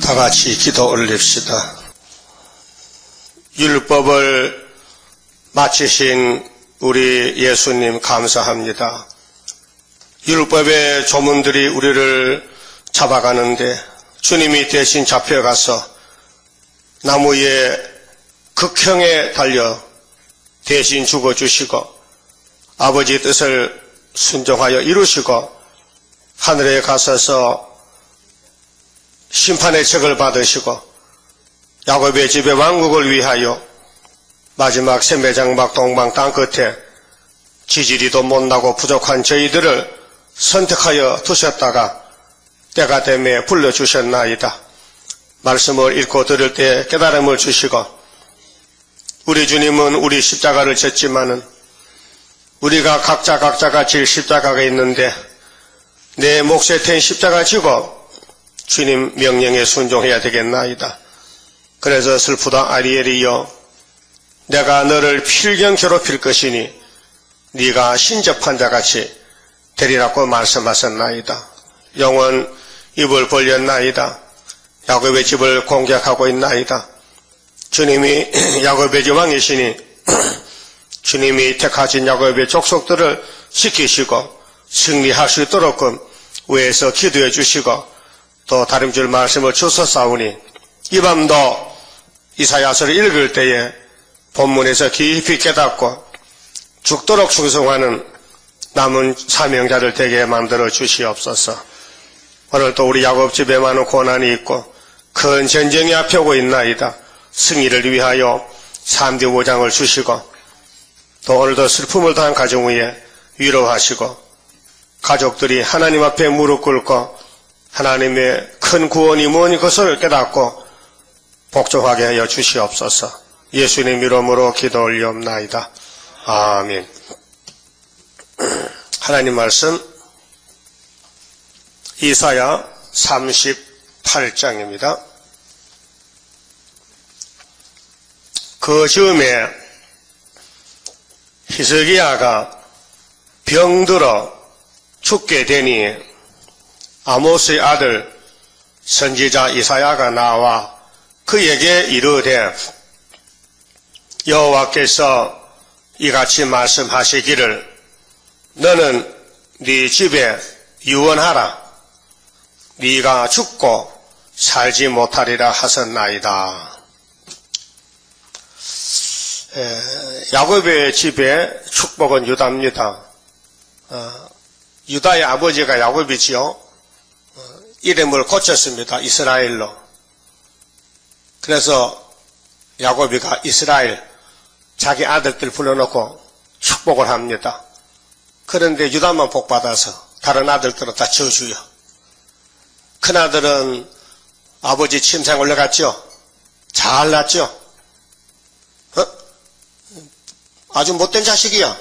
다 같이 기도 올립시다. 율법을 마치신 우리 예수님 감사합니다. 율법의 조문들이 우리를 잡아가는데 주님이 대신 잡혀가서 나무 위에 극형에 달려 대신 죽어주시고 아버지 뜻을 순종하여 이루시고 하늘에 가셔서 심판의 책을 받으시고 야곱의 집의 왕국을 위하여 마지막 샘매장막 동방 땅 끝에 지지리도 못나고 부족한 저희들을 선택하여 두셨다가 때가 되매 불러주셨나이다. 말씀을 읽고 들을 때 깨달음을 주시고 우리 주님은 우리 십자가를 졌지만은 우리가 각자가 질 십자가가 있는데 내 몫에 텐 십자가 지고 주님 명령에 순종해야 되겠나이다. 그래서 슬프다 아리엘이여 내가 너를 필경 괴롭힐 것이니 네가 신접한 자같이 되리라고 말씀하셨나이다. 영원 입을 벌렸나이다. 야곱의 집을 공격하고 있나이다. 주님이 야곱의 집 왕이시니 주님이 택하신 야곱의 족속들을 지키시고 승리할 수 있도록끔 위에서 기도해 주시고 또 다름질 말씀을 주셨사오니 이 밤도 이사야서를 읽을 때에 본문에서 깊이 깨닫고 죽도록 충성하는 남은 사명자들 되게 만들어 주시옵소서. 오늘도 우리 야곱집에 많은 고난이 있고 큰 전쟁이 앞에 오고 있나이다. 승리를 위하여 3대 5장을 주시고 또 오늘도 슬픔을 당한 가정 위에 위로하시고 가족들이 하나님 앞에 무릎 꿇고 하나님의 큰 구원이 무엇인 것을 깨닫고 복종하게 하여 주시옵소서. 예수님 이름으로 기도 올리옵나이다. 아멘. 하나님 말씀 이사야 38장입니다. 그 즈음에 히스기야가 병들어 죽게 되니 아모스의 아들 선지자 이사야가 나와 그에게 이르되 여호와께서 이같이 말씀하시기를 너는 네 집에 유언하라. 네가 죽고 살지 못하리라 하셨나이다. 야곱의 집에 축복은 유다입니다. 유다의 아버지가 야곱이지요. 이름을 고쳤습니다. 이스라엘로. 그래서 야곱이가 이스라엘 자기 아들들 불러놓고 축복을 합니다. 그런데 유다만 복받아서 다른 아들들은 다 저주요. 큰아들은 아버지 침상 올라갔죠. 잘났죠. 아주 못된 자식이야.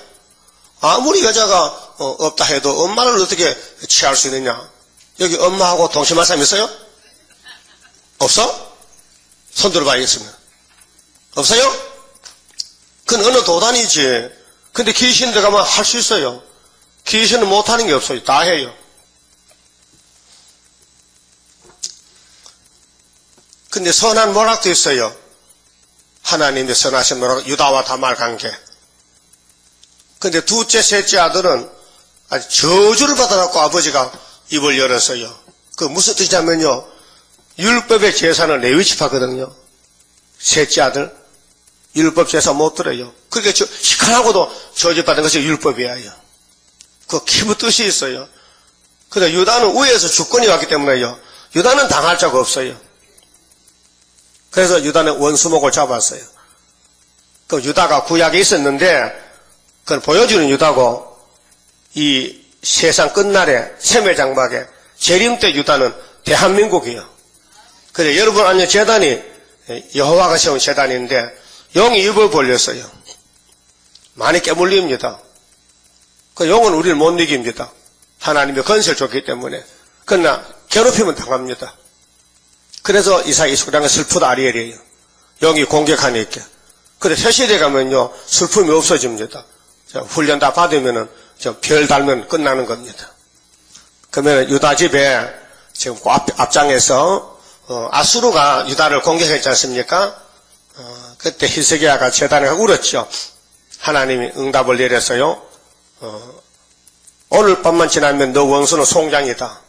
아무리 여자가 없다 해도 엄마를 어떻게 취할 수 있느냐. 여기 엄마하고 동심할 사람 있어요? 없어? 손 들어봐야겠습니다. 없어요? 그건 어느 도단이지. 근데 귀신 들어가면 할 수 있어요. 귀신은 못하는 게 없어요. 다 해요. 근데 선한 모락도 있어요. 하나님의 선하신 모락, 유다와 다말 관계. 근데 둘째, 셋째 아들은 아주 저주를 받아갖고 아버지가 입을 열었어요. 그 무슨 뜻이냐면요. 율법의 제사는 레위지파거든요. 셋째 아들. 율법 제사 못 들어요. 그러니까 시큰하고도 저주받은 것이 율법이에요. 그 기부 뜻이 있어요. 근데 유다는 위에서 주권이 왔기 때문에요. 유다는 당할 자가 없어요. 그래서 유다는 원수목을 잡았어요. 그 유다가 구약에 있었는데 그걸 보여주는 유다고 이 세상 끝날에 샘매장막에 재림 때 유다는 대한민국이에요. 그래 여러분 아니 제단이 여호와가 세운 제단인데 영이 입을 벌렸어요. 많이 깨물립니다. 그 영은 우리를 못 이깁니다. 하나님의 건설 좋기 때문에. 그러나 괴롭히면 당합니다. 그래서 이사야 29장은 슬프다 아리엘이에요. 영이 공격하니까. 근데 새시대 가면요 슬픔이 없어집니다. 훈련 다 받으면은 별 달면 끝나는 겁니다. 그러면 유다 집에 지금 앞장에서 아수르가 유다를 공격했지 않습니까? 그때 히스기야가 제단에 울었죠. 하나님이 응답을 내렸어요. 오늘 밤만 지나면 너 원수는 송장이다.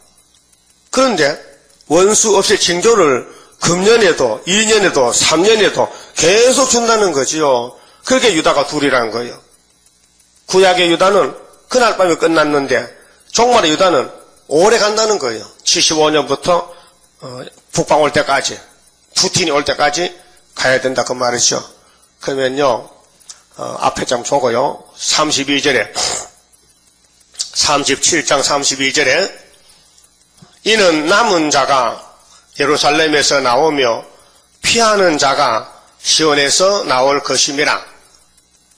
그런데 원수 없이 징조를 금년에도 2년에도 3년에도 계속 준다는 거지요. 그렇게 유다가 둘이라는 거예요. 구약의 유다는 그날 밤에 끝났는데 종말의 유다는 오래 간다는 거예요. 75년부터 북방 올 때까지, 푸틴이 올 때까지 가야 된다 그 말이죠. 그러면요, 앞에 좀 보고요. 32절에 37장 32절에 이는 남은 자가 예루살렘에서 나오며 피하는 자가 시온에서 나올 것임이라.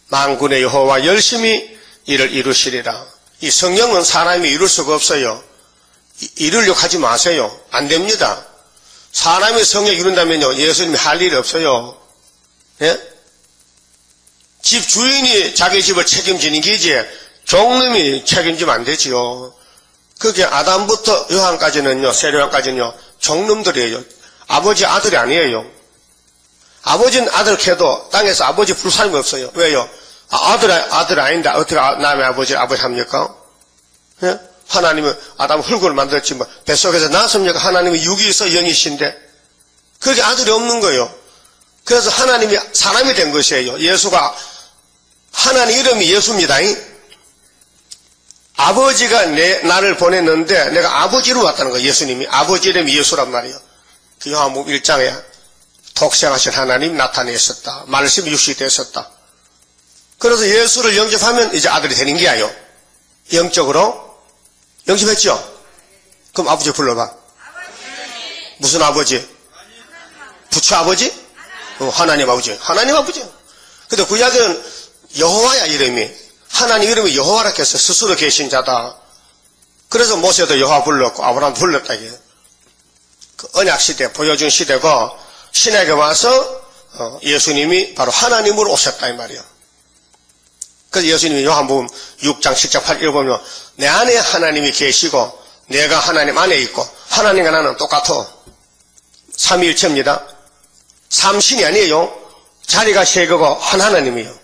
만군의 여호와 열심히 이를 이루시리라. 이 성령은 사람이 이룰 수가 없어요. 이루려고 하지 마세요. 안 됩니다. 사람의 성령 이룬다면요, 예수님이 할 일이 없어요. 예? 집 주인이 자기 집을 책임지는 게지 종놈이 책임지면 안 되지요. 그게 아담부터 요한까지는요, 세례요한까지는요, 종놈들이에요. 아버지 아들이 아니에요. 아버지는 아들 캐도 땅에서 아버지 부를 사람이 없어요. 왜요? 아들 아닌데 어떻게 남의 아버지를 아버지 합니까? 예? 하나님은 아담 흙을 만들었지 뭐 뱃속에서 낳았습니까? 하나님은 육이 있어 영이신데 그렇게 아들이 없는 거예요. 그래서 하나님이 사람이 된 것이에요. 예수가 하나님 이름이 예수입니다. 아버지가 나를 보냈는데 내가 아버지로 왔다는 거예요. 예수님이 아버지 이름이 예수란 말이에요. 그 요한복음 1장에 독생하신 하나님 나타내셨다. 말씀이 육신이 되었었다. 그래서 예수를 영접하면 이제 아들이 되는 게예요. 영적으로 영접했죠? 그럼 아버지 불러봐. 아버지. 무슨 아버지? 부처 아버지? 하나님 아버지. 하나님 아버지. 근데 구약에는 여호와야 이름이. 하나님 이름이 여호와라 했어. 스스로 계신 자다. 그래서 모세도 여호와 불렀고 아브라함 불렀다. 그 언약 시대 보여준 시대고 신에게 와서 예수님이 바로 하나님으로 오셨다 이 말이에요. 그래서 예수님이 요한복음 6장 7장 8절 보면 내 안에 하나님이 계시고 내가 하나님 안에 있고 하나님과 나는 똑같아. 삼위일체입니다. 삼신이 아니에요. 자리가 세 개고 한 하나님이에요.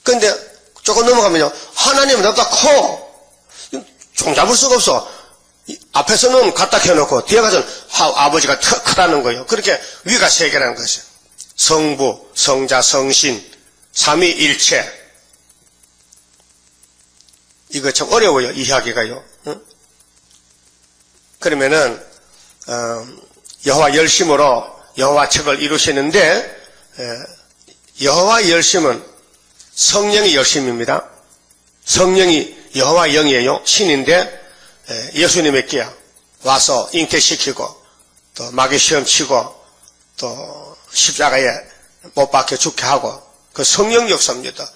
그런데 조금 넘어가면요, 하나님은 나보다 커. 종잡을 수가 없어. 앞에서는 갖다 켜놓고 뒤에 가서는 아버지가 크다는 거예요. 그렇게 위가 세 개라는 것이에요. 성부, 성자, 성신, 삼위일체. 이거 참 어려워요, 이해하기가요. 응? 그러면은 여호와 열심으로 여호와 척을 이루시는데 여호와 열심은 성령의 열심입니다. 성령이 여호와 영이에요. 신인데 예수님에게 와서 잉태시키고 또 마귀 시험 치고 또 십자가에 못 박혀 죽게 하고 그 성령 역사입니다.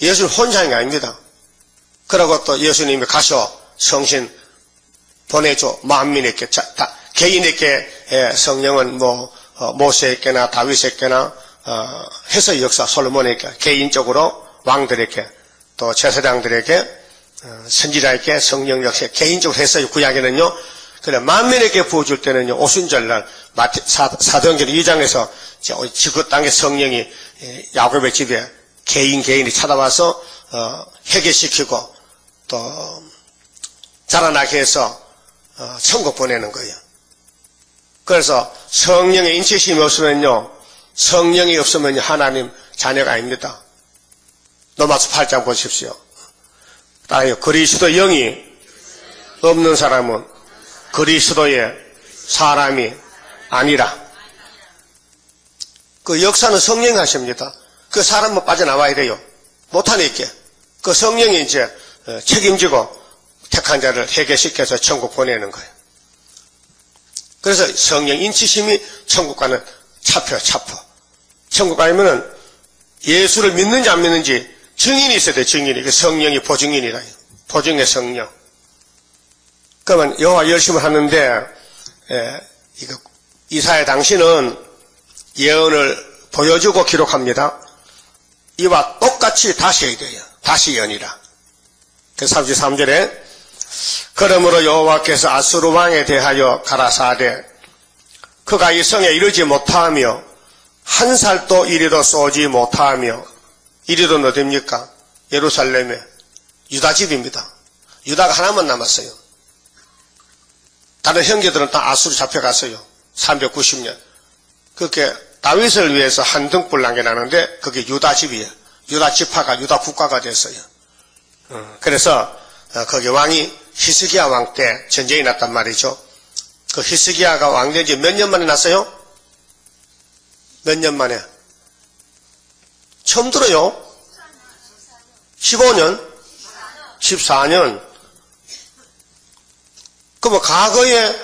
예수는 혼자인 게 아닙니다. 그러고 또 예수님이 가셔 성신 보내줘 만민에게 개인에게 성령은 뭐 모세에게나 다윗에게나 해서 역사 솔로몬에게 개인적으로 왕들에게 또 제사장들에게 선지자에게 성령 역시 개인적으로 했어요. 구약에는요. 그래 만민에게 부어줄 때는요 오순절날 사도행전 2장에서 지구 땅의 성령이 야곱의 집에 개인이 찾아와서 회개시키고 또 자라나게 해서 천국 보내는 거예요. 그래서 성령의 인치심이 없으면요, 성령이 없으면 하나님 자녀가 아닙니다. 로마서 8장 보십시오. 따라요. 그리스도 영이 없는 사람은 그리스도의 사람이 아니라. 그 역사는 성령이 하십니다. 그 사람은 빠져나와야 돼요. 못하니까. 그 성령이 이제 책임지고 택한 자를 회개시켜서 천국 보내는 거예요. 그래서 성령 인치심이 천국과는 차표. 천국 가면은 예수를 믿는지 안 믿는지 증인이 있어야 돼요. 증인이. 그 성령이 보증인이라. 보증의 성령. 그러면 여호와 열심을 하는데 이사야 당신은 예언을 보여주고 기록합니다. 이와 똑같이 다시 해야 돼요. 다시 예언이라. 그 33절에 그러므로 여호와께서 아수르 왕에 대하여 가라사대 그가 이 성에 이르지 못하며 한 살도 이리도 쏘지 못하며 이리도 어딥니까? 예루살렘에 유다 집입니다. 유다가 하나만 남았어요. 다른 형제들은 다 아수로 잡혀갔어요. 390년. 그렇게 다윗을 위해서 한 등불 남겨놨는데 그게 유다 집이에요. 유다 지파가 유다 국가가 됐어요. 그래서 거기 왕이 히스기야 왕 때 전쟁이 났단 말이죠. 그 히스기야가 왕 된 지 몇 년 만에 났어요? 몇 년 만에? 처음 들어요. 15년? 14년. 그럼 과거에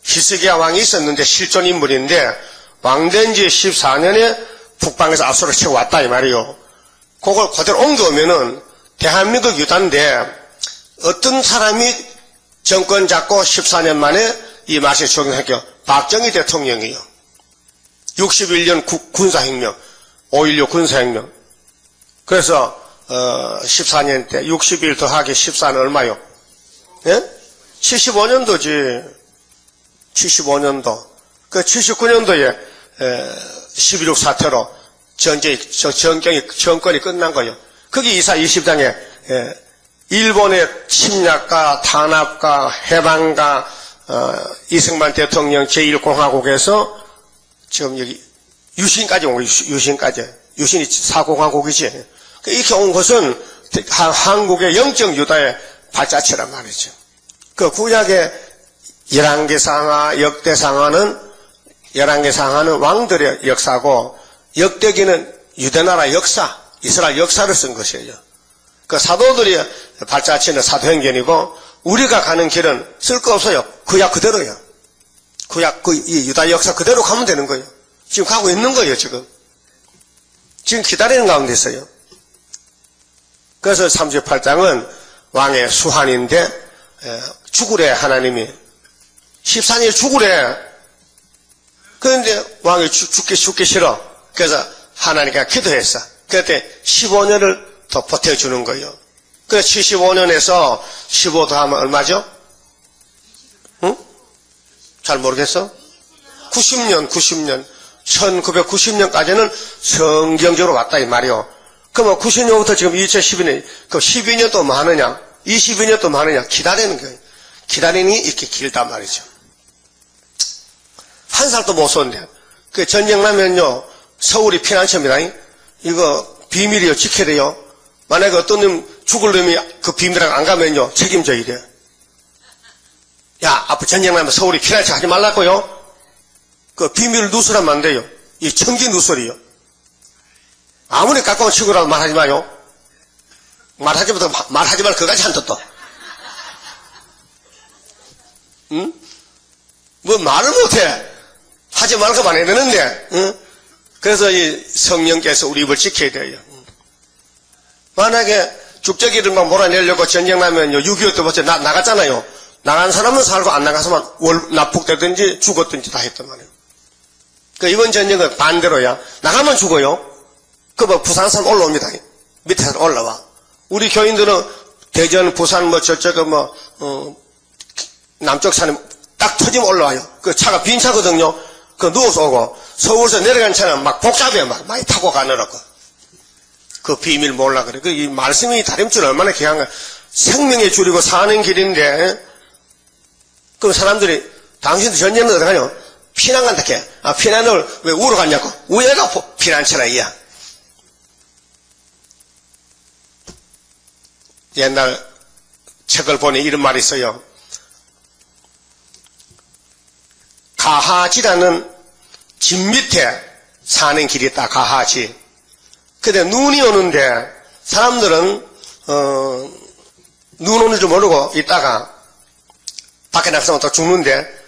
히스기야 왕이 있었는데 실존 인물인데 왕 된 지 14년에 북방에서 아수르를 치고 왔다 이 말이요. 그걸 그대로 옮겨오면은 대한민국 유다인데 어떤 사람이 정권 잡고 14년 만에 이 말씀에 적용할게요. 박정희 대통령이요. 61년 군사혁명, 5.16 군사혁명. 그래서 14년 때 61 더하기 14는 얼마요? 예? 75년도지. 75년도. 그 79년도에 11.6 사태로 정권이 끝난 거예요. 거기 이사 20장에 일본의 침략과 탄압과 해방과 이승만 대통령 제1공화국에서 지금 여기 유신까지 온 거예요. 유신까지. 유신이 4공화국이지. 이렇게 온 것은 한국의 영적 유다의 발자취란 말이죠. 그 구약의 열왕기상하, 역대상하는 열왕기상하는 왕들의 역사고 역대기는 유대나라 역사, 이스라엘 역사를 쓴 것이에요. 그 사도들이 발자취는 사도행전이고 우리가 가는 길은 쓸 거 없어요. 구약 그대로요. 구약 이 유다 역사 그대로 가면 되는 거예요. 지금 가고 있는 거예요. 지금 기다리는 가운데 있어요. 그래서 38장은 왕의 수한인데 죽으래 하나님이 14년에 죽으래. 그런데 왕이 죽기 싫어. 그래서 하나님께 기도했어. 그때 15년을 더 버텨주는 거예요. 그래서 75년에서 15 더하면 얼마죠? 응? 잘 모르겠어? 90년. 1990년까지는 성경적으로 왔다 이 말이요. 그러면 90년부터 지금 2012년, 그 12년 또 뭐 하느냐? 22년 또 뭐 하느냐? 기다리는 거예요. 기다리는 게 이렇게 길단 말이죠. 한 살도 못 쏘는데. 그 전쟁 나면요, 서울이 피난처입니다. 이거 비밀이요, 지켜야 돼요. 만약에 어떤 놈 죽을 놈이 그 비밀하고 안 가면요, 책임져 이래. 야, 앞으로 전쟁 나면 서울이 피난처 하지 말라고요. 그 비밀을 누설하면 안 돼요. 이 청기 누설이요. 아무리 가까운 친구라도 말하지 마요. 말하지 말 그까지 한 뜻도. 응? 뭐 말을 못해. 하지 말고만 해야 되는데. 응? 그래서 이 성령께서 우리 입을 지켜야 돼요. 만약에 죽적이들만 몰아내려고 전쟁 나면요, 6.25 때 벌써 나갔잖아요. 나간 사람은 살고 안 나가서만 납북되든지 죽었든지 다 했단 말이에요. 그 이번 전쟁은 반대로야. 나가면 죽어요. 그 뭐 부산 사람 올라옵니다. 밑에서 올라와. 우리 교인들은 대전, 부산 뭐 저쪽 남쪽 산에 딱 터지면 올라와요. 그 차가 빈 차거든요. 그 누워서 오고 서울에서 내려간 차는 막 복잡해 막 많이 타고 가느라고. 그 비밀 몰라 그래. 그 이 말씀이 다림줄 얼마나 귀한 거야. 생명의 줄이고 사는 길인데. 그럼 사람들이 당신도 전쟁은 어디 가냐? 피난 간다 해. 아, 피난을 왜 우로 갔냐고. 우회가 피난처라 이야. 옛날 책을 보니 이런 말이 있어요. 가하지라는 집 밑에 사는 길이 있다. 가하지. 근데 눈이 오는데 사람들은 눈 오는 줄 모르고 있다가 밖에 나가서 또 죽는데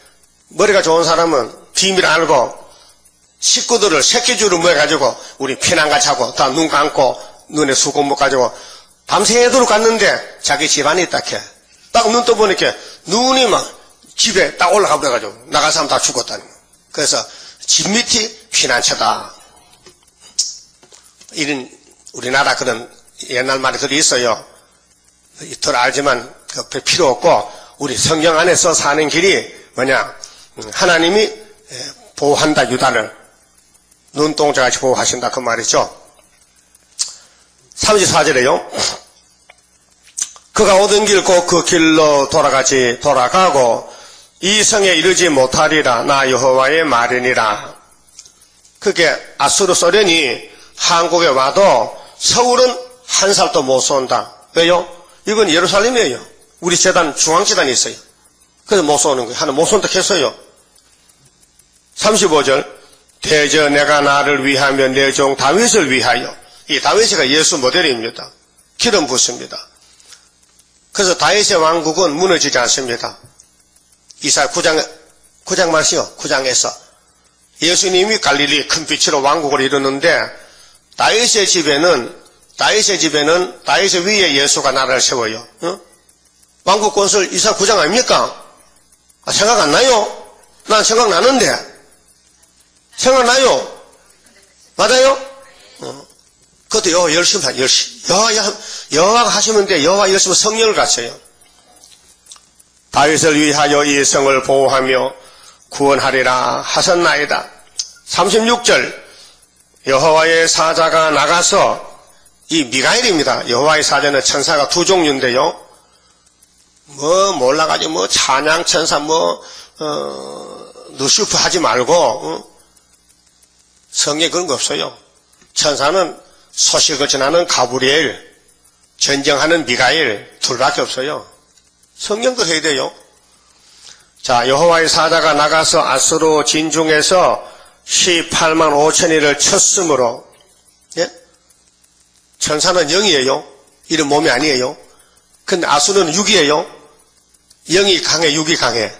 머리가 좋은 사람은 비밀 알고 식구들을 새끼줄을 모여가지고 우리 피난같이 하고 다 눈 감고 눈에 수건목 가지고 밤새도록 갔는데 자기 집안에 딱 해. 딱 눈 떠보니까 눈이 막 집에 딱 올라가 버려가지고 나간 사람 다 죽었다는 거예요. 그래서 집 밑이 피난처다. 이런 우리나라 그런 옛날 말이 그리 있어요. 덜 알지만 그 필요 없고 우리 성경 안에서 사는 길이 뭐냐? 하나님이 보호한다, 유다를. 눈동자같이 보호하신다, 그 말이죠. 34절에요. 그가 오던 길 곧 그 길로 돌아가고 이 성에 이르지 못하리라. 나 여호와의 말이니라. 그게 아수르 소련이 한국에 와도 서울은 한 살도 못 쏜다. 왜요? 이건 예루살렘이에요. 우리 재단, 중앙재단이 있어요. 그래서 못 쏘는 거예요. 하나 못 쏜다 했어요. 35절. 대저 내가 나를 위하며 내 종 다윗을 위하여. 이 다윗이가 예수 모델입니다. 기름 붓습니다. 그래서 다윗의 왕국은 무너지지 않습니다. 이사야 9장 말이요. 9장에서 예수님이 갈릴리 큰 빛으로 왕국을 이루는데 다윗의 집에는 다윗의 위에 예수가 나라를 세워요. 어? 왕국 건설 이사야 9장 아닙니까? 생각 안 나요? 난 생각나는데. 생각나요? 맞아요? 그것도 여호와 열심히 하죠. 여호와가 하시면 돼. 여호와 열심히 성령을 갖춰요. 다윗을 위하여 이 성을 보호하며 구원하리라 하셨나이다. 36절. 여호와의 사자가 나가서, 이 미가엘입니다. 여호와의 사자는 천사가 두 종류인데요. 몰라가지고 찬양 천사 누슈프 하지 말고, 성경에 그런 거 없어요. 천사는 소식을 전하는 가브리엘, 전쟁하는 미가엘 둘밖에 없어요. 성경도 해야 돼요. 자, 여호와의 사자가 나가서 아수르 진중에서 18만 5천이를 쳤으므로, 예? 천사는 0이에요. 이런 몸이 아니에요. 근데 아수르는 6이에요. 0이 강해, 6이 강해.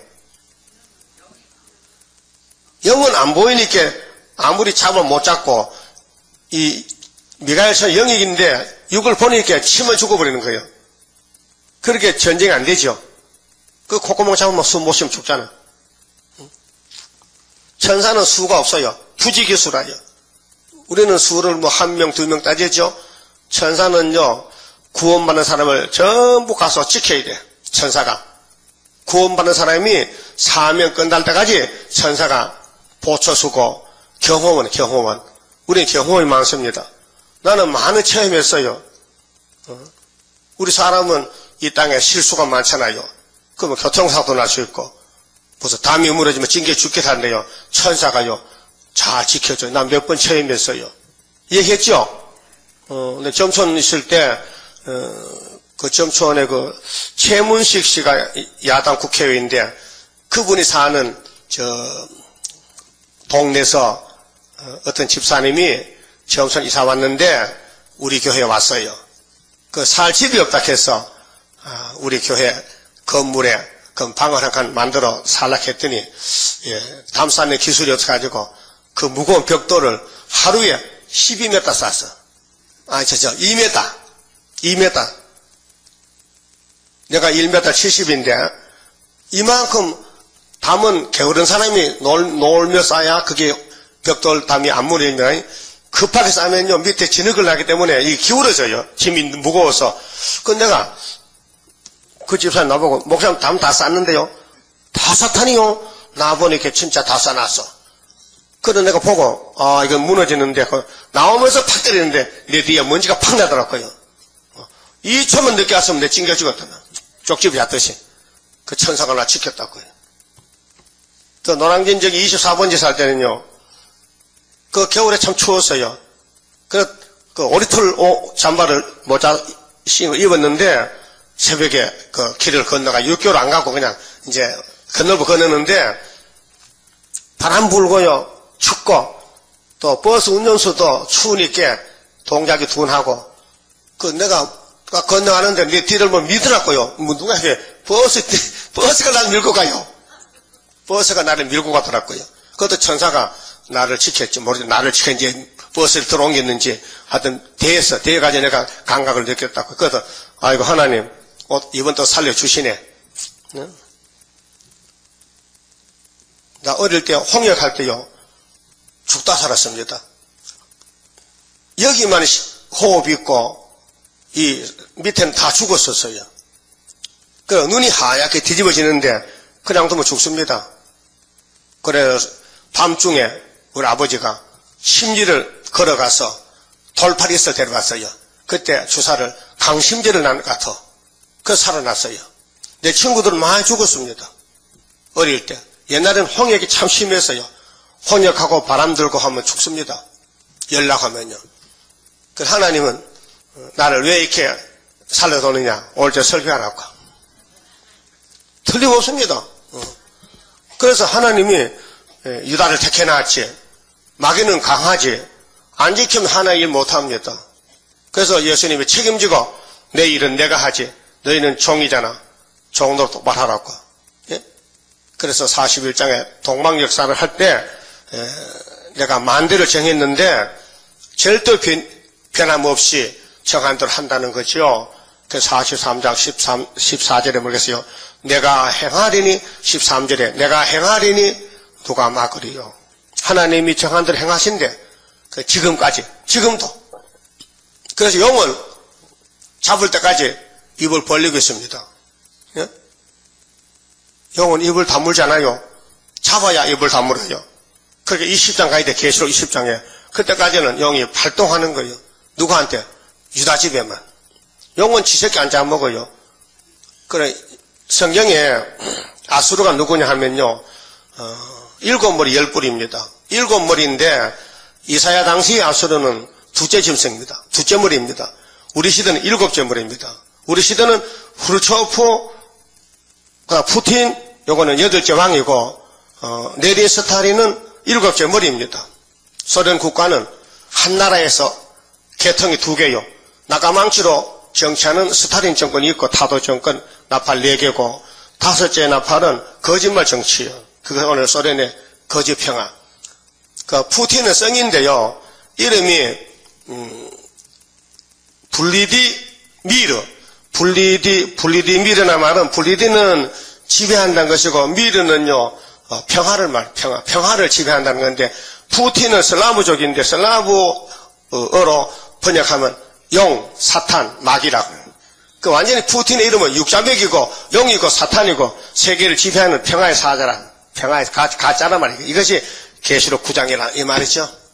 0은 안 보이니까 아무리 잡으면 못 잡고, 이 미가엘처럼 0이인데 6을 보니까 치면 죽어버리는 거예요. 그렇게 전쟁이 안 되죠. 그 콧구멍 잡으면 숨 못 쉬면 죽잖아. 천사는 수가 없어요. 부지기수라요. 우리는 수를 한 명, 두 명 따지죠. 천사는요, 구원받는 사람을 전부 가서 지켜야 돼. 천사가. 구원받는 사람이 사명 끝날 때까지 천사가 보초수고 경호원. 우리는 경호원이 많습니다. 나는 많은 체험했어요. 우리 사람은 이 땅에 실수가 많잖아요. 그러면 교통사고도 날 수 있고, 무슨 담이 무너지면 찡겨 죽게 한대요. 천사가요, 잘 지켜줘요. 난 몇 번 체험했어요. 얘기했죠? 근데 점촌 있을 때, 그 점촌에 최문식 씨가 야당 국회의원인데, 그분이 사는, 동네에서, 어떤 집사님이 점촌 이사 왔는데, 우리 교회에 왔어요. 살 집이 없다 해서, 우리 교회 건물에 방을 한 칸 만들어 살라 했더니, 예, 담쌓는 기술이 없어가지고, 그 무거운 벽돌을 하루에 12m 쌌어. 2m. 내가 1m 70인데, 이만큼 담은 게으른 사람이 놀며 싸야 그게 벽돌 담이 안 무너지면, 급하게 싸면요, 밑에 진흙을 나기 때문에 이게 기울어져요. 짐이 무거워서. 내가, 그 집사님 나보고, 목사님 담 다 쌌는데요. 다 쌌다니요? 나보니까 진짜 다 싸놨어. 그래서 내가 보고, 이건 무너지는데, 나오면서 팍 때리는데, 내 뒤에 먼지가 팍 나더라고요. 2초만 늦게 왔으면 내 찡겨 죽었잖아. 쪽집이 왔듯이. 그 천사가 나 지켰다고요. 또 노량진저기 24번지 살 때는요, 그 겨울에 참 추웠어요. 그 오리털 잠바를 모자 입었는데, 새벽에 그 길을 건너가 6개월 안 가고 그냥 이제 건널고 건너는데, 바람 불고요, 춥고, 또 버스 운전수도 추우니까 동작이 둔하고, 내가 건너가는데 내 뒤를 미더라고요. 누가 이렇게 버스가 나를 밀고 가요. 버스가 나를 밀고 가더라고요. 그것도 천사가 나를 지켰지. 모르겠 나를 지켰는지, 버스를 들어옮겼는지, 하여튼, 대에 가서 내가 감각을 느꼈다고. 그래서, 아이고, 하나님, 이번 또 살려주시네. 나 어릴 때 홍역할 때요, 죽다 살았습니다. 여기만 호흡 있고, 이 밑에는 다 죽었었어요. 눈이 하얗게 뒤집어지는데, 그냥 두면 죽습니다. 그래서 밤중에 우리 아버지가 심지를 걸어가서 돌파리에서 데려갔어요. 그때 주사를 강심제를 난 것 같아. 그 살아났어요. 내 친구들은 많이 죽었습니다. 어릴 때. 옛날에는 홍역이 참 심했어요. 홍역하고 바람 들고 하면 죽습니다. 연락하면요. 그 하나님은 나를 왜 이렇게 살려도느냐. 오늘 저 설교 안 할까. 틀림없습니다. 그래서 하나님이 유다를 택해놨지. 마귀는 강하지. 안 지키면 하나의 일 못합니다. 그래서 예수님이 책임지고 내 일은 내가 하지. 너희는 종이잖아. 종도 똑바로 하라고. 예? 그래서 41장에 동방역사를 할 때 내가 만대를 정했는데 절대 변함없이 정한 대로 한다는 거죠. 그래서 43장 14절에 뭐겠어요? 내가 행하리니 13절에 내가 행하리니 누가 막으리요. 하나님이 정한 대로 행하신대. 지금까지 지금도. 그래서 영을 잡을 때까지 입을 벌리고 있습니다. 예? 영은 입을 다물잖아요. 잡아야 입을 다물어요. 그렇게 20장 가야 돼. 계시록 20장에. 그때까지는 영이 활동하는 거예요. 누구한테? 유다 집에만. 영은 지새끼 안 잡아먹어요. 그래 성경에 아수르가 누구냐 하면요. 7머리 10뿔입니다. 7머리인데 이사야 당시 아수르는 두째 짐승입니다. 두째 머리입니다. 우리 시대는 7째 머리입니다. 우리 시대는 후르초프, 푸틴, 요거는 8째 왕이고, 네리 스타린은 7째 머리입니다. 소련 국가는 한 나라에서 계통이 2개요. 나가망치로 정치하는 스타린 정권이 있고, 타도 정권, 나팔 4개고, 5째 나팔은 거짓말 정치예요. 그게 오늘 소련의 거짓평화. 푸틴은 성인데요. 이름이, 블리디미르나 말은, 블리디는 지배한다는 것이고, 미르는요, 평화를 지배한다는 건데, 푸틴은 슬라브족인데, 슬라브어로 번역하면, 용, 사탄, 마귀라고. 그 완전히 푸틴의 이름은 육자맥이고, 용이고, 사탄이고, 세계를 지배하는 평화의 사자라, 평화의 가짜란 말이에요. 이것이 계시록 9장이라, 이 말이죠.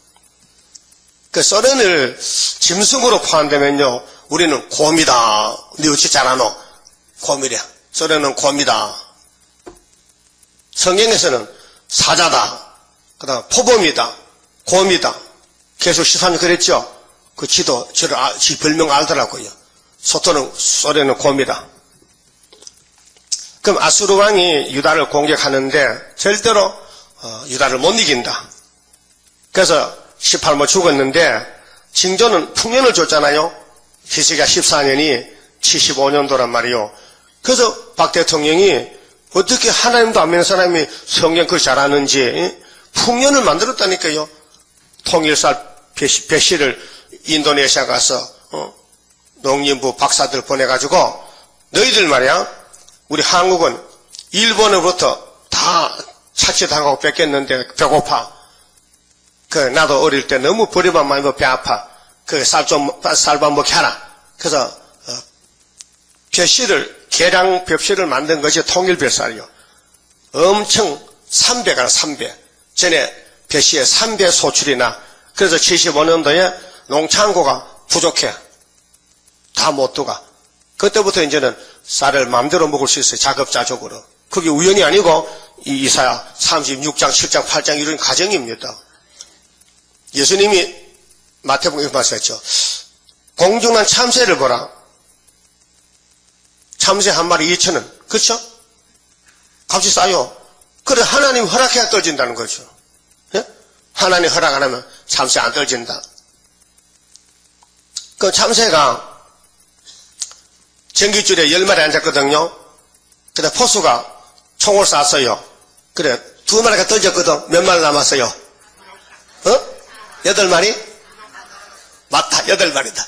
그 소련을 짐승으로 포함되면요, 우리는 곰이다. 니 어찌 잘하노? 곰이래. 소련은 곰이다. 성경에서는 사자다. 그 다음 포범이다. 곰이다. 계속 13년 그랬죠? 그 지도, 지 별명 알더라고요. 소련은 곰이다. 그럼 아수르 왕이 유다를 공격하는데 절대로 유다를 못 이긴다. 그래서 18모 죽었는데 징조는 풍년을 줬잖아요. 히스기야 14년이 75년도란 말이요. 그래서 박 대통령이 어떻게 하나님도 안 믿는 사람이 성경 그걸 잘하는지 풍년을 만들었다니까요. 통일살 배시를 인도네시아 가서 농림부 박사들 보내가지고 너희들 말이야, 우리 한국은 일본으로부터 다 착취당하고 뺏겼는데 배고파. 나도 어릴 때 너무 버리만 많이 먹고 배 아파. 쌀밥 먹게 하라. 그래서 계량 벽실을 만든 것이 통일별쌀이요. 엄청 3배가 3배. 전에 벼시에 3배 소출이나. 그래서 75년도에 농창고가 부족해. 다 못 두가. 그때부터 이제는 쌀을 마음대로 먹을 수 있어요. 자급자족으로. 그게 우연이 아니고 이사야 36장, 7장, 8장 이런 가정입니다. 예수님이 마태복음에 말씀했죠. 공중난 참새를 보라. 참새 한 마리 2,000원. 그렇죠? 값이 싸요. 그래 하나님 허락해야 떨어진다는 거죠. 예? 하나님 허락 안 하면 참새 안 떨어진다. 그 참새가 전깃줄에 10마리 앉았거든요. 근데 포수가 총을 쐈어요. 그래 2마리가 떨어졌거든. 몇 마리 남았어요? 8마리? 맞다. 8마리다.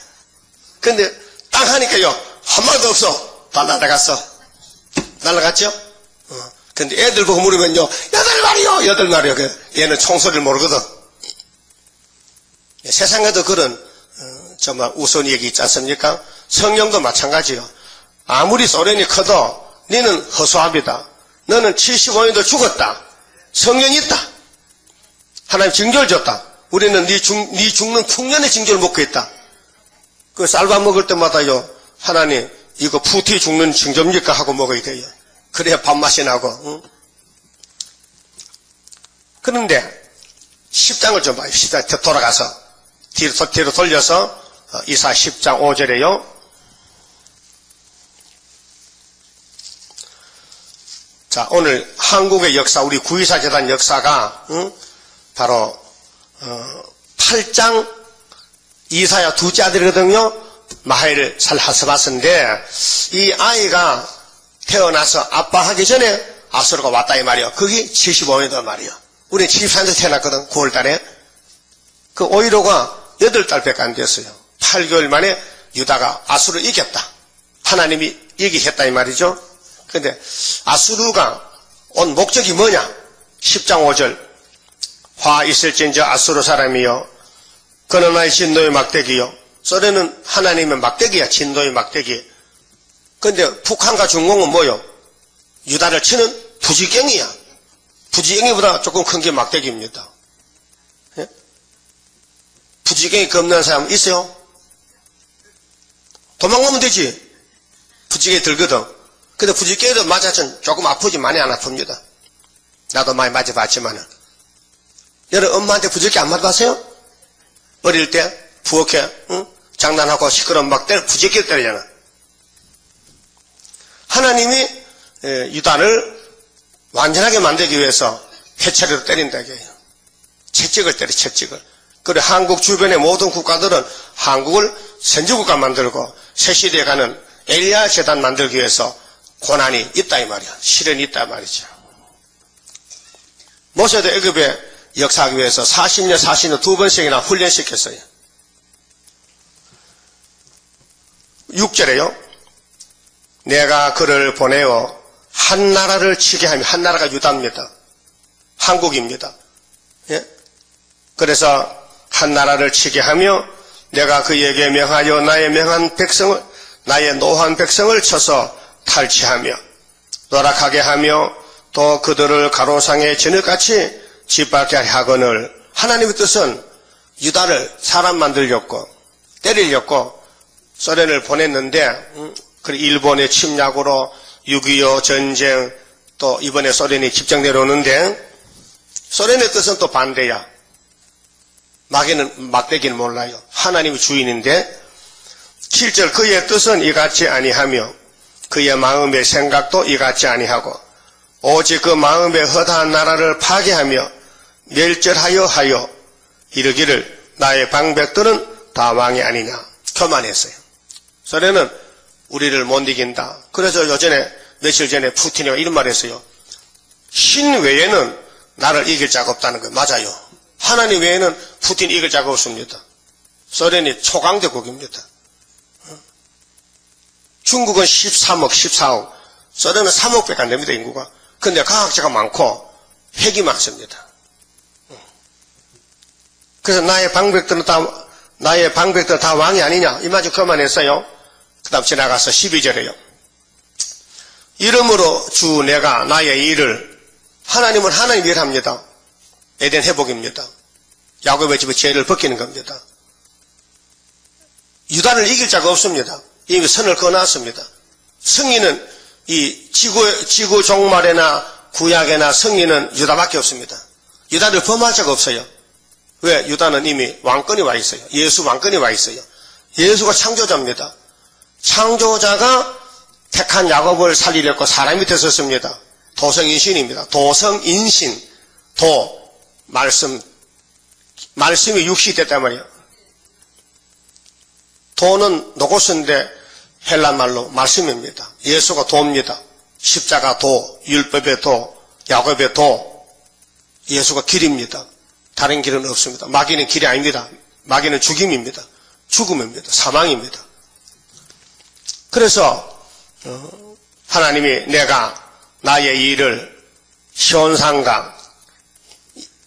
근데 땅 하니까요. 한 마리도 없어. 다 날아갔어. 날아갔죠? 근데 애들 보고 물으면요. 8마리요. 8마리요. 얘는 총소리를 모르거든. 세상에도 그런 정말 우스운 얘기 있지 않습니까? 성경도 마찬가지요. 아무리 소련이 커도 너는 허수아비다. 너는 75년도 죽었다. 성령이 있다. 하나님 징조를 줬다. 우리는 네 죽는 풍년의 징조를 먹고 있다. 그 쌀밥 먹을 때마다요, 하나님 이거 푸티 죽는 징조입니까 하고 먹어야 돼요. 그래야 밥맛이 나고. 응? 그런데 10장을 좀 봐요. 10장 돌아가서 뒤로 돌려서 이사 10장 5절에요. 자, 오늘 한국의 역사, 우리 구이사 재단 역사가 바로 8장 이사야 둘째 아들이거든요. 마헬 살하스바스인데 이 아이가 태어나서 아빠 하기 전에 아수르가 왔다 이 말이요. 그게 75년이다 말이요. 우리 74년에 태어났거든. 9월달에. 그 오히려가 8달밖에 안 됐어요. 8개월 만에 유다가 아수르를 이겼다. 하나님이 얘기했다 이 말이죠. 그런데 아수르가 온 목적이 뭐냐? 10장 5절 화 있을진저 아수르 사람이요 그는 나의 진노의 막대기요. 소련은 하나님의 막대기야. 진노의 막대기. 그런데 북한과 중공은 뭐요? 유다를 치는 부지깽이야. 부지깽이보다 조금 큰 게 막대기입니다. 예? 부지깽이 겁나는 사람 있어요? 도망가면 되지. 부지깽이 들거든. 근데 부지깽이도 맞아서 조금 아프지 많이 안 아픕니다. 나도 많이 맞아봤지만은. 여러분 엄마한테 부지깽이 안 맞아봤어요? 어릴 때 부엌에 응? 장난하고 시끄러운 막 부지깽이 때리잖아. 하나님이 유다를 완전하게 만들기 위해서 해체로 때린다 이게요. 채찍을 때려 채찍을. 그리고 한국 주변의 모든 국가들은 한국을 선지국가 만들고 새시대에 가는 엘리야 재단 만들기 위해서 고난이 있다 이 말이야. 시련이 있다 말이죠. 모세도 애굽에 역사하기 위해서 40년 두 번씩이나 훈련시켰어요. 6절에요. 내가 그를 보내어 한 나라를 치게 하며, 한 나라가 유다입니다. 한국입니다. 예? 그래서 한 나라를 치게 하며 내가 그에게 명하여 나의 명한 백성을, 나의 노한 백성을 쳐서 탈취하며 노락하게 하며 또 그들을 가로상의 진흙같이 짓밟게 하거늘. 하나님의 뜻은 유다를 사람 만들려고 때리려고 소련을 보냈는데 그리고 일본의 침략으로 6.25 전쟁 또 이번에 소련이 집정 내려오는데 소련의 뜻은 또 반대야. 막대기는 몰라요. 하나님이 주인인데 7절 그의 뜻은 이같이 아니하며 그의 마음의 생각도 이같이 아니하고 오직 그 마음의 허다한 나라를 파괴하며 멸절하여 하여 이르기를 나의 방백들은 다 왕이 아니냐. 교만했어요. 소련은 우리를 못 이긴다. 그래서 며칠 전에 푸틴이 이런 말을 했어요. 신 외에는 나를 이길 자가 없다는 거예요. 맞아요. 하나님 외에는 푸틴 이길 자가 없습니다. 소련이 초강대국입니다. 중국은 13억, 14억, 소련은 3억밖에 안 됩니다, 인구가. 근데 과학자가 많고 핵이 많습니다. 그래서 나의 방백들은 다 왕이 아니냐. 이 말 좀 그만했어요. 그 다음 지나가서 12절에요. 이러므로 주 내가 나의 일을, 하나님은 하나님 일을 합니다. 에덴 회복입니다. 야곱의 집에 죄를 벗기는 겁니다. 유다를 이길 자가 없습니다. 이미 선을 그어놨습니다. 승리는 이 지구 종말에나 구약에나 승리는 유다밖에 없습니다. 유다를 범할 자가 없어요. 왜? 유다는 이미 왕권이 와 있어요. 예수 왕권이 와 있어요. 예수가 창조자입니다. 창조자가 택한 야곱을 살리려고 사람이 되었습니다. 도성인신입니다. 도성인신, 말씀이 육신이 됐단 말이에요. 도는 노고스인데 헬라말로 말씀입니다. 예수가 도입니다. 십자가 도, 율법의 도, 야곱의 도, 예수가 길입니다. 다른 길은 없습니다. 마귀는 길이 아닙니다. 마귀는 죽임입니다. 죽음입니다. 사망입니다. 그래서 하나님이 내가 나의 일을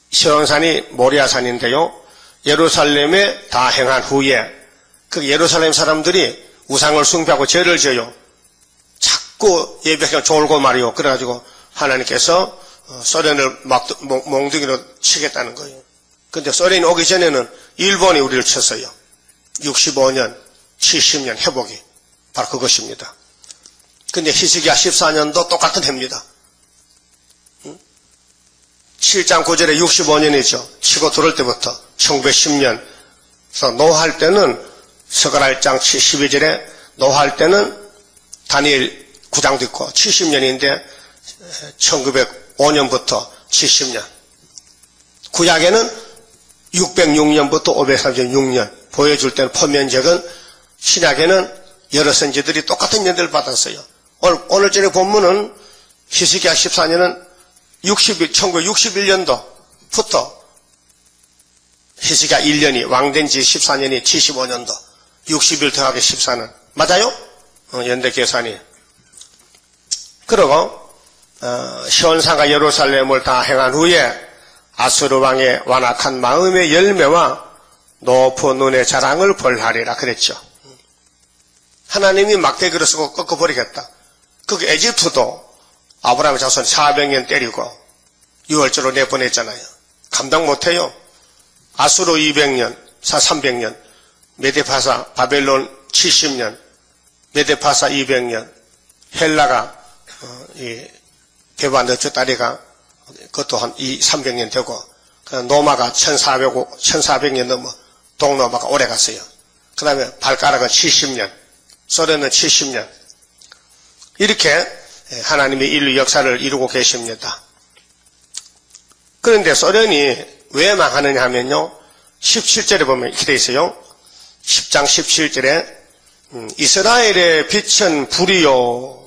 시온산이 모리아산인데요. 예루살렘에 다 행한 후에 그 예루살렘 사람들이 우상을 숭배하고 죄를 져요. 자꾸 예배가 졸고 말이요. 그래가지고 하나님께서 소련을 몽둥이로 치겠다는 거예요. 근데 소련이 오기 전에는 일본이 우리를 쳤어요. 65년, 70년 회복이 바로 그것입니다. 근데 히스기야 14년도 똑같은 해입니다. 7장 9절에 65년이죠. 치고 들어올 때부터 1910년. 그래서 노할 때는 스가랴 1장 12절에 노할 때는 다니엘 9장도 있고 70년인데 1905년부터 70년. 구약에는 606년부터 536년 보여줄 때는 포면적은 신약에는 여러 선지들이 똑같은 연대를 받았어요. 오늘절의 본문은 히스기야 14년은 1961년도부터 히스기야 1년이 왕된 지 14년이 75년도 60일 더하기 14는 맞아요? 연대 계산이. 그리고 시온산과 예루살렘을 다 행한 후에 아수르 왕의 완악한 마음의 열매와 높은 눈의 자랑을 벌하리라 그랬죠. 하나님이 막대기를 쓰고 꺾어버리겠다. 그게 에집트도 아브라함의 자손 400년 때리고 6월절로 내보냈잖아요. 감당 못해요. 아수르 200년, 300년, 메데파사 바벨론 70년, 메데파사 200년, 헬라가 베바너츠 다리가 그것도 한 300년 되고 노마가 1400년 넘어 동로마가 오래 갔어요. 그 다음에 발가락은 70년, 소련은 70년. 이렇게 하나님의 인류 역사를 이루고 계십니다. 그런데 소련이 왜 망하느냐 하면요. 17절에 보면 이렇게 되어 있어요. 10장 17절에 이스라엘의 빛은 불이요.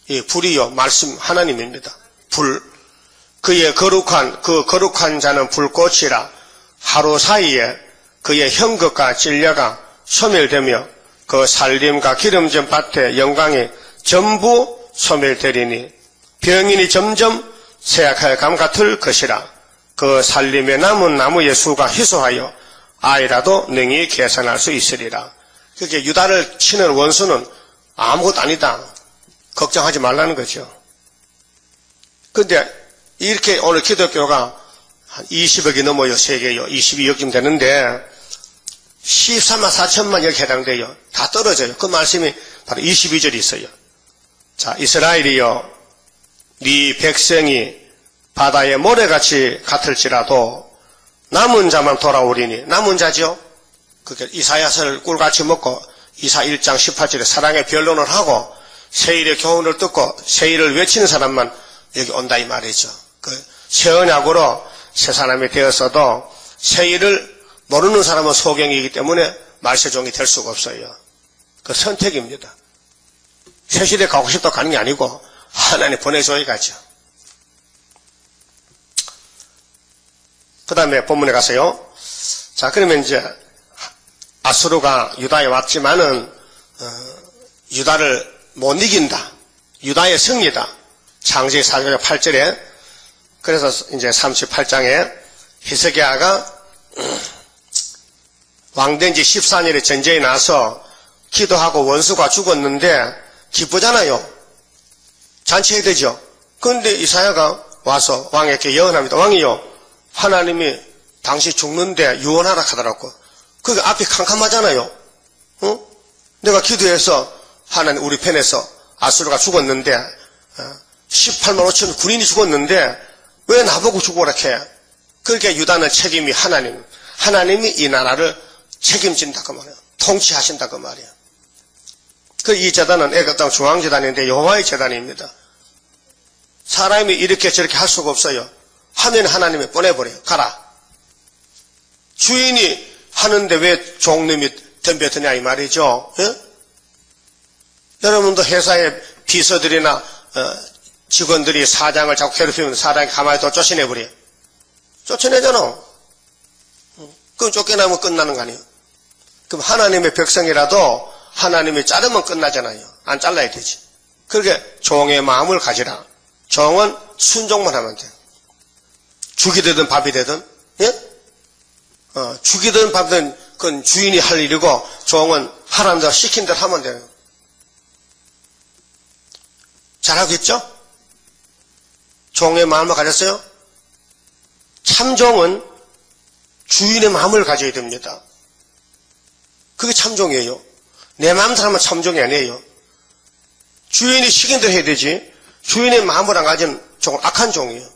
이 불이요. 말씀 하나님입니다. 불. 그의 거룩한 자는 불꽃이라 하루 사이에 그의 형극과 진려가 소멸되며 그 살림과 기름진 밭의 영광이 전부 소멸되리니 병인이 점점 쇠약할 감 같을 것이라. 그 살림에 남은 나무의 수가 희소하여 아이라도 능히 계산할 수 있으리라. 그렇게 유다를 치는 원수는 아무것도 아니다. 걱정하지 말라는 거죠. 근데 이렇게 오늘 기독교가 한 20억이 넘어요. 세계요. 22억쯤 되는데 14만 4천만 여기 해당돼요. 다 떨어져요. 그 말씀이 바로 22절이 있어요. 자, 이스라엘이여 네 백성이 바다의 모래같이 같을지라도 남은 자만 돌아오리니. 남은 자죠. 그게 이사야서를 꿀같이 먹고 이사 1장 18절에 사랑의 변론을 하고 세일의 교훈을 듣고 세일을 외치는 사람만 여기 온다 이 말이죠. 새 언약으로 새 사람이 되었어도 세일을 모르는 사람은 소경이기 때문에 말세종이 될 수가 없어요. 그 선택입니다. 새 시대 가고 싶다 가는 게 아니고 하나님 보내줘야 가죠. 그 다음에 본문에 가세요. 자, 그러면 이제 아수르가 유다에 왔지만은 유다를 못 이긴다. 유다의 승리다. 창세기 4장 8절에 그래서 이제 38장에 히스기야가 왕된 지 14년의 전쟁이 나서 기도하고 원수가 죽었는데 기쁘잖아요. 잔치해야 되죠. 그런데 이사야가 와서 왕에게 예언합니다. 왕이요, 하나님이 당신 죽는데 유언하라 하더라고. 그게 앞이 캄캄하잖아요. 내가 기도해서 하나님 우리 편에서 아수르가 죽었는데 18만 5천 군인이 죽었는데 왜 나보고 죽으라 해? 그러니까 유다는 책임이 하나님이 이 나라를 책임진다 그 말이에요. 통치하신다 그 말이에요. 이 제단은 애굽 땅 중앙제단인데 여호와의 제단입니다. 사람이 이렇게 저렇게 할 수가 없어요. 하면 하나님이 보내버려요. 가라. 주인이 하는데 왜 종놈이 덤벼드냐 이 말이죠. 예? 여러분도 회사의 비서들이나 직원들이 사장을 자꾸 괴롭히면 사장이 가만히 또 쫓아내버려요. 쫓아내잖아. 그럼 쫓겨나면 끝나는 거 아니에요. 그럼 하나님의 백성이라도 하나님이 자르면 끝나잖아요. 안 잘라야 되지. 그렇게 종의 마음을 가지라. 종은 순종만 하면 돼. 죽이 되든 밥이 되든, 예? 죽이 되든 밥이 되든 그건 주인이 할 일이고 종은 하라는 대로 시킨 대로 하면 돼요. 잘하겠죠? 종의 마음을 가졌어요? 참종은 주인의 마음을 가져야 됩니다. 그게 참종이에요. 내 마음대로 하면 참종이 아니에요. 주인이 시킨 대로 해야 되지. 주인의 마음을 안 가진 종은 악한 종이에요.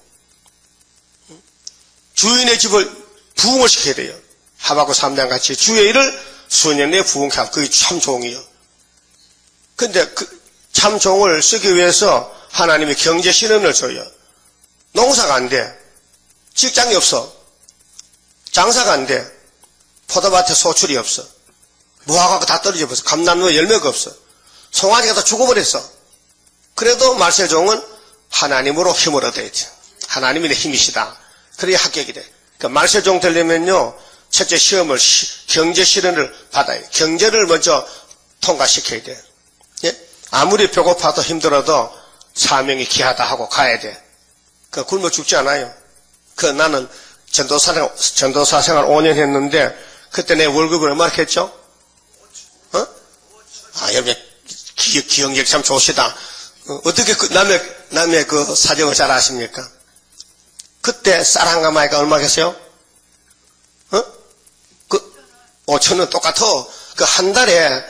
주인의 집을 부흥을 시켜야 돼요. 하박국 3장 같이 주의 일을 수년 내에 부흥케 하면 그게 참종이에요. 근데 그 참종을 쓰기 위해서 하나님이 경제 실현을 줘요. 농사가 안 돼. 직장이 없어. 장사가 안 돼. 포도밭에 소출이 없어. 무화과가 다 떨어져 버렸어. 감나무에 열매가 없어. 송아지가 다 죽어버렸어. 그래도 말세종은 하나님으로 힘을 얻어야지. 하나님이 내 힘이시다. 그래야 합격이 돼. 그러니까 말세종 되려면요, 첫째 시험을 경제 실현을 받아야 돼. 경제를 먼저 통과시켜야 돼. 예? 아무리 배고파도 힘들어도 사명이 귀하다 하고 가야 돼. 그 굶어 죽지 않아요. 나는 전도사 생활 5년 했는데 그때 내 월급을 얼마나 했죠? 여러분 기억력 참 좋으시다. 어떻게 남의 그 사정을 잘 아십니까? 그때 쌀 한 가마니까 얼마 겠어요? 5,000원 똑같아. 한 달에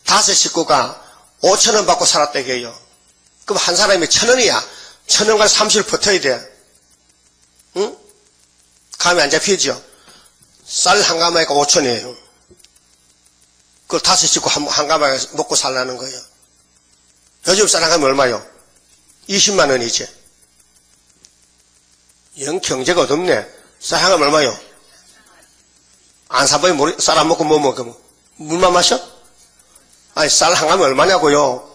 5 식구가 5,000원 받고 살았다게요. 그럼 한 사람이 1,000원이야. 1,000원간 30일 버텨야 돼. 응? 감이 안 잡히죠? 쌀 한 가마니까 5,000원이에요. 그걸 5 식구 한 가마에 먹고 살라는 거예요. 요즘 쌀 한 가마 얼마요? 20만 원이지. 영 경제가 어둡네. 쌀 한 가마 얼마요? 안 사봐요. 쌀 안 먹고 뭐 먹어? 물만 마셔? 아니, 쌀 한 가마 얼마냐고요?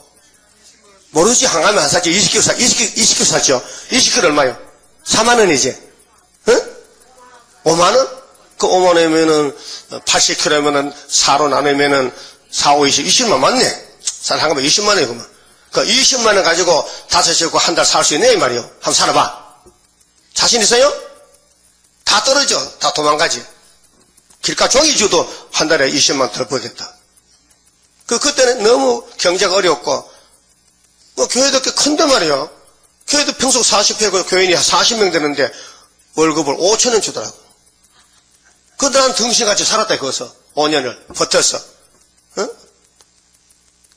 모르지. 한 가마 안 샀지. 20kg 샀죠. 20kg 얼마요? 4만 원이지. 응? 5만 원? 그 5만 원이면은 80kg면은 4로 나누면은 4, 5, 20만 맞네. 쌀 한 가마 20만 원이구만. 그 20만 원 가지고 5 식구 한 달 살 수 있네 이 말이요. 한번 살아봐. 자신 있어요? 다 떨어져. 다 도망가지. 길가 종이 줘도 한 달에 20만 덜 벌겠다. 그때는 너무 경제가 어렵고, 교회도 꽤 큰데 말이야. 교회도 평소 40회고 교인이 40명 되는데 월급을 5,000원 주더라고. 그런데 난 등신같이 살았다, 거기서. 5년을 버텼어. 응?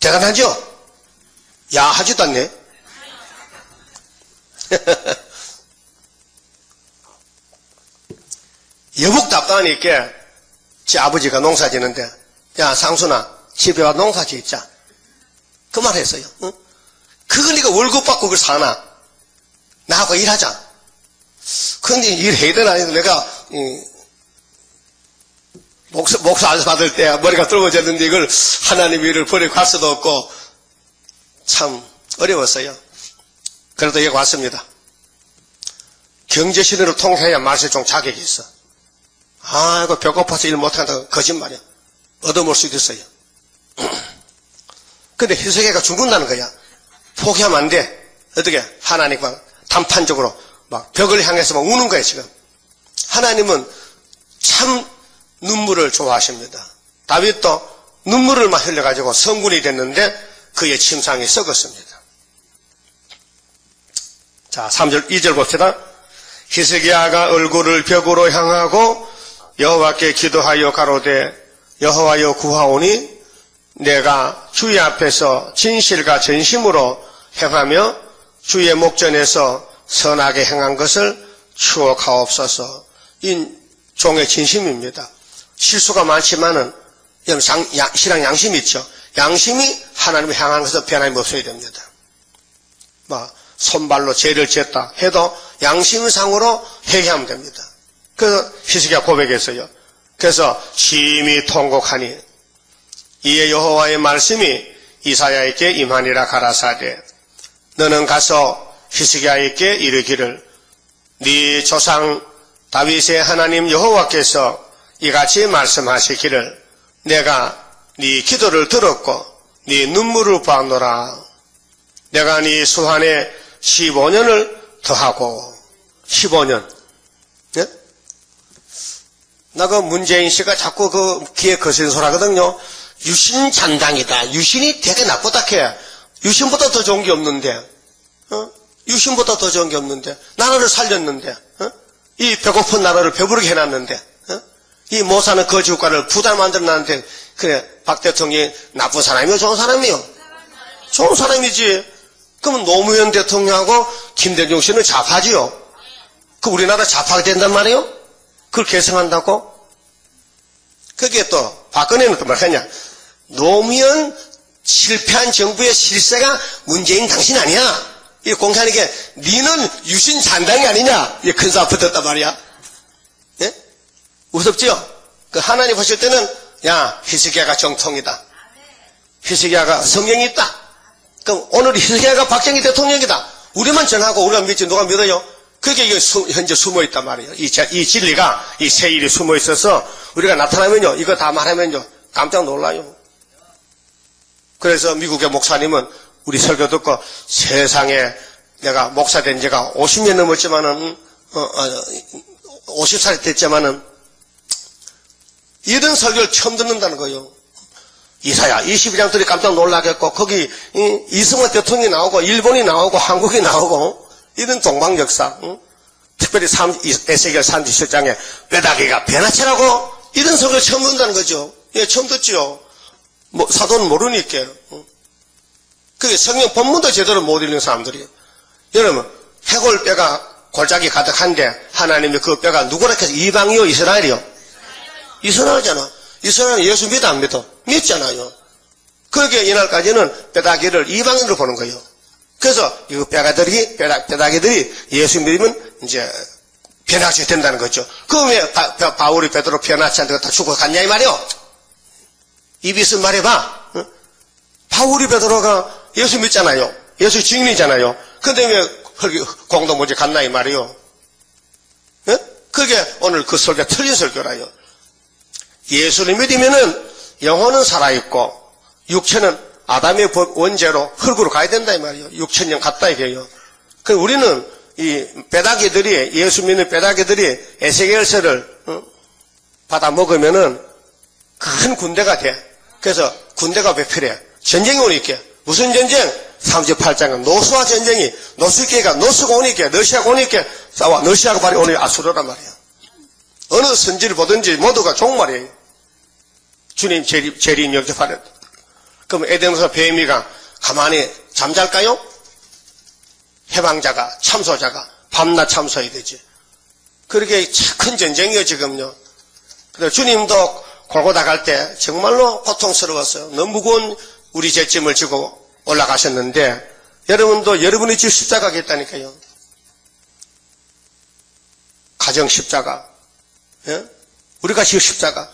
대단하죠? 야하지도 않네. 여북 답답하니까 제 아버지가 농사 지는데, 야, 상순아, 집에 와 농사 짓자. 그 말 했어요. 응? 그걸 네가 월급 받고 그걸 사나? 나하고 일하자. 그런데 일해야 되나? 내가, 목사 안수 받을 때 머리가 떨어졌는데 이걸 하나님 일을 버리고 갈 수도 없고, 참 어려웠어요. 그래도 여기 왔습니다. 경제신호를 통해야 말세종 자격이 있어. 이거 배고파서 일 못한다고 거짓말이야. 얻어먹을 수도 있어요. 근데 희석이가 죽는다는 거야. 포기하면 안 돼. 어떻게? 하나님과 단판적으로 막 벽을 향해서 막 우는 거예요, 지금. 하나님은 참 눈물을 좋아하십니다. 다윗도 눈물을 막 흘려가지고 성군이 됐는데 그의 침상이 썩었습니다. 자, 3절, 2절 봅시다. 히스기야가 얼굴을 벽으로 향하고 여호와께 기도하여 가로되 여호와여 구하오니 내가 주의 앞에서 진실과 전심으로 행하며 주의 목전에서 선하게 행한 것을 추억하옵소서. 이 종의 진심입니다. 실수가 많지만은 신앙 양심이 있죠. 양심이 하나님을 향한 것을 변함이 없어야 됩니다. 손발로 죄를 지었다 해도 양심상으로 회개하면 됩니다. 그래서 히스기야 고백했어요. 그래서 심히 통곡하니 이에 여호와의 말씀이 이사야에게 임하니라 가라사대 너는 가서 히스기야에게 이르기를 네 조상 다윗의 하나님 여호와께서 이같이 말씀하시기를 내가 네 기도를 들었고 네 눈물을 보았노라. 내가 네 수한에 15년을 더하고 15년. 네? 나 그 문재인 씨가 자꾸 그 귀에 거슬리는 소리 하거든요. 유신 잔당이다. 유신이 되게 나쁘다 해. 유신보다 더 좋은 게 없는데. 유신보다 더 좋은 게 없는데. 나라를 살렸는데. 이 배고픈 나라를 배부르게 해놨는데. 이 못 사는 거지 국가를 부담 만들어놨는데, 그래, 박 대통령이 나쁜 사람이요? 좋은 사람이요? 좋은 사람이지. 그러면 노무현 대통령하고 김대중 씨는 좌파지요? 그 우리나라 좌파가 된단 말이에요? 그걸 계승한다고? 그게 또, 박근혜는 또 뭐랬냐? 노무현 실패한 정부의 실세가 문재인 당신 아니야? 이 공산에게, 니는 유신 잔당이 아니냐? 이 큰 싸움 붙었단 말이야. 예? 무섭지요? 그 하나님 보실 때는, 야, 히스기야가 정통이다. 히스기야가 성령이 있다. 그럼 오늘 히스기야가 박정희 대통령이다. 우리만 전하고 우리가 믿지 누가 믿어요? 그게 현재 숨어 있단 말이에요. 이 진리가, 이 세일이 숨어 있어서 우리가 나타나면요, 이거 다 말하면요, 깜짝 놀라요. 그래서 미국의 목사님은 우리 설교 듣고 세상에 내가 목사 된 지가 50년 넘었지만은, 50살이 됐지만은, 이런 설교를 처음 듣는다는 거예요. 이사야 22장들이 깜짝 놀라겠고, 거기 이승만 대통령이 나오고, 일본이 나오고, 한국이 나오고, 이런 동방 역사, 특별히 에세겔 37장에 뼈다귀가 변화체라고 이런 설교를 처음 듣는다는 거죠. 예, 처음 듣지요. 뭐, 사도는 모르니까. 그게 성경 본문도 제대로 못 읽는 사람들이에요. 여러분, 해골뼈가 골짜기 가득한데, 하나님이 그 뼈가 누구라 해서 이방이요, 이스라엘이요? 이스라엘이잖아. 이스라엘은 예수 믿어, 안 믿어? 믿잖아요. 그렇게 이날까지는 뼈다귀를 이방인으로 보는 거예요. 그래서 이 뼈다귀들이 예수 믿으면 이제 변화체 된다는 거죠. 그럼 왜 바울이 베드로 변화체한테 다 죽고 갔냐 이 말이요? 입이 있으면 말해봐. 응? 바울이 베드로가 예수 믿잖아요. 예수 증인이잖아요. 근데 왜 공동모지 갔나 이 말이요? 응? 그게 오늘 그 설교가 틀린 설교라요. 예수를 믿으면은 영혼은 살아있고 육체는 아담의 원죄로 흙으로 가야 된다 이 말이에요. 6,000년 갔다 이게요. 그 우리는 이 뼈다귀들이, 예수 믿는 뼈다귀들이 에세겔서를 받아 먹으면은 큰 군대가 돼. 그래서 군대가 왜 필요해? 전쟁이 오니까. 무슨 전쟁? 38장은 노수와 전쟁이, 노수계가 노수가 오니까, 러시아가 오니까 싸워. 러시아가 바로 오늘 아수르란 말이에요. 어느 선지를 보든지 모두가 종말이에요. 주님 재림 영접하는. 그럼 에덴에서 뱀이가 가만히 잠잘까요? 해방자가, 참소자가 밤낮 참소해야 되지. 그렇게 큰 전쟁이에요, 지금요. 그래서 주님도 골고다 갈 때 정말로 고통스러웠어요. 너무 무거운 우리 죄짐을 지고 올라가셨는데, 여러분도 여러분이 질 십자가가 있다니까요. 가정 십자가. 예? 우리가 질 십자가.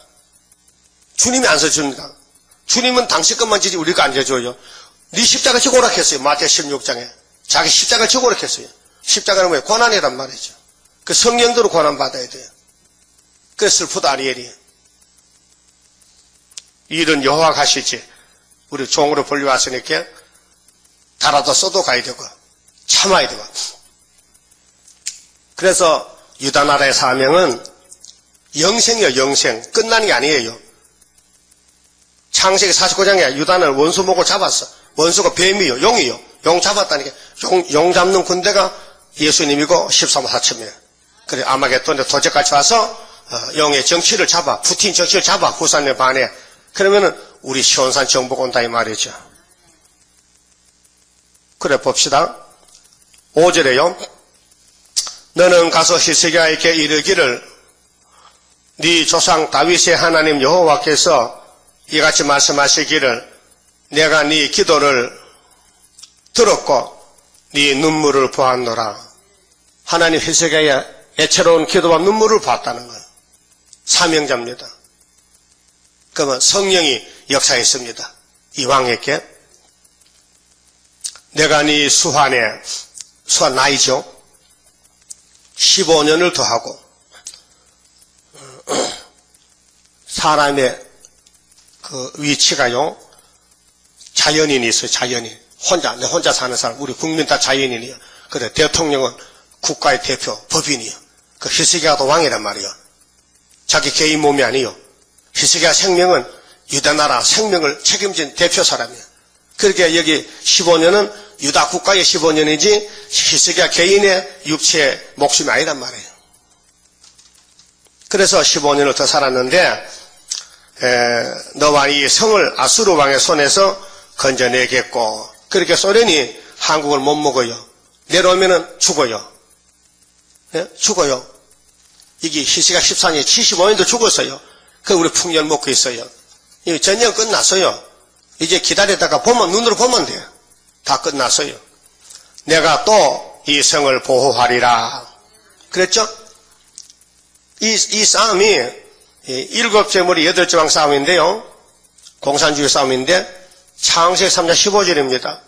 주님이 안 서줍니다. 주님은 당신 것만 지지 우리가 안 져줘요. 네 십자가 지고 오라 했어요. 마태복음 16장에. 자기 십자가 지고 오라 했어요. 십자가는 뭐예요? 고난이란 말이죠. 그 성령대로 고난 받아야 돼요. 그래서 슬프다 아리엘이. 일은 여호와가 하시지. 우리 종으로 불려왔으니까 달아도 써도 가야 되고 참아야 되고. 그래서 유다 나라의 사명은 영생이요, 영생. 끝나는 게 아니에요. 창세기 49장에 유다는 원수 보고 잡았어. 원수가 뱀이요, 용이요. 용 잡았다니까. 용 잡는 군대가 예수님이고 13만 4천명. 그래, 아마겟돈에 도적같이 와서 용의 정치를 잡아, 푸틴 정치를 잡아, 후산에 반해. 그러면은 우리 시온산 정복 온다 이 말이죠. 그래 봅시다. 5절에요. 너는 가서 히스기야에게 이르기를 네 조상 다윗의 하나님 여호와께서 이같이 말씀하시기를 내가 네 기도를 들었고 네 눈물을 보았노라. 하나님 히스기야의 애처로운 기도와 눈물을 봤다는 거예요. 사명자입니다. 그러면 성령이 역사했습니다. 이 왕에게 내가 네 수한 나이죠. 15년을 더하고 사람의 그 위치가요, 자연인이 있어요. 자연인. 내 혼자 사는 사람. 우리 국민 다 자연인이에요. 그래, 대통령은 국가의 대표, 법인이요. 그 히스기야도 왕이란 말이에요. 자기 개인 몸이 아니요. 히스기야 생명은 유다 나라 생명을 책임진 대표 사람이에요. 그렇게 여기 15년은 유다 국가의 15년이지 히스기야 개인의 육체의 목숨이 아니란 말이에요. 그래서 15년을 더 살았는데 너와 이 성을 아수르 왕의 손에서 건져내겠고, 그렇게 소련이 한국을 못 먹어요. 내려오면은 죽어요. 예? 죽어요. 이게 히스기야 14년 75년도 죽었어요. 그 우리 풍년 먹고 있어요. 이 전쟁 끝났어요. 이제 기다리다가 보면, 눈으로 보면 돼요. 다 끝났어요. 내가 또 이 성을 보호하리라 그랬죠? 이 싸움이 7째 머리 8째 왕 싸움인데요. 공산주의 싸움인데 창세기 3장 15절입니다.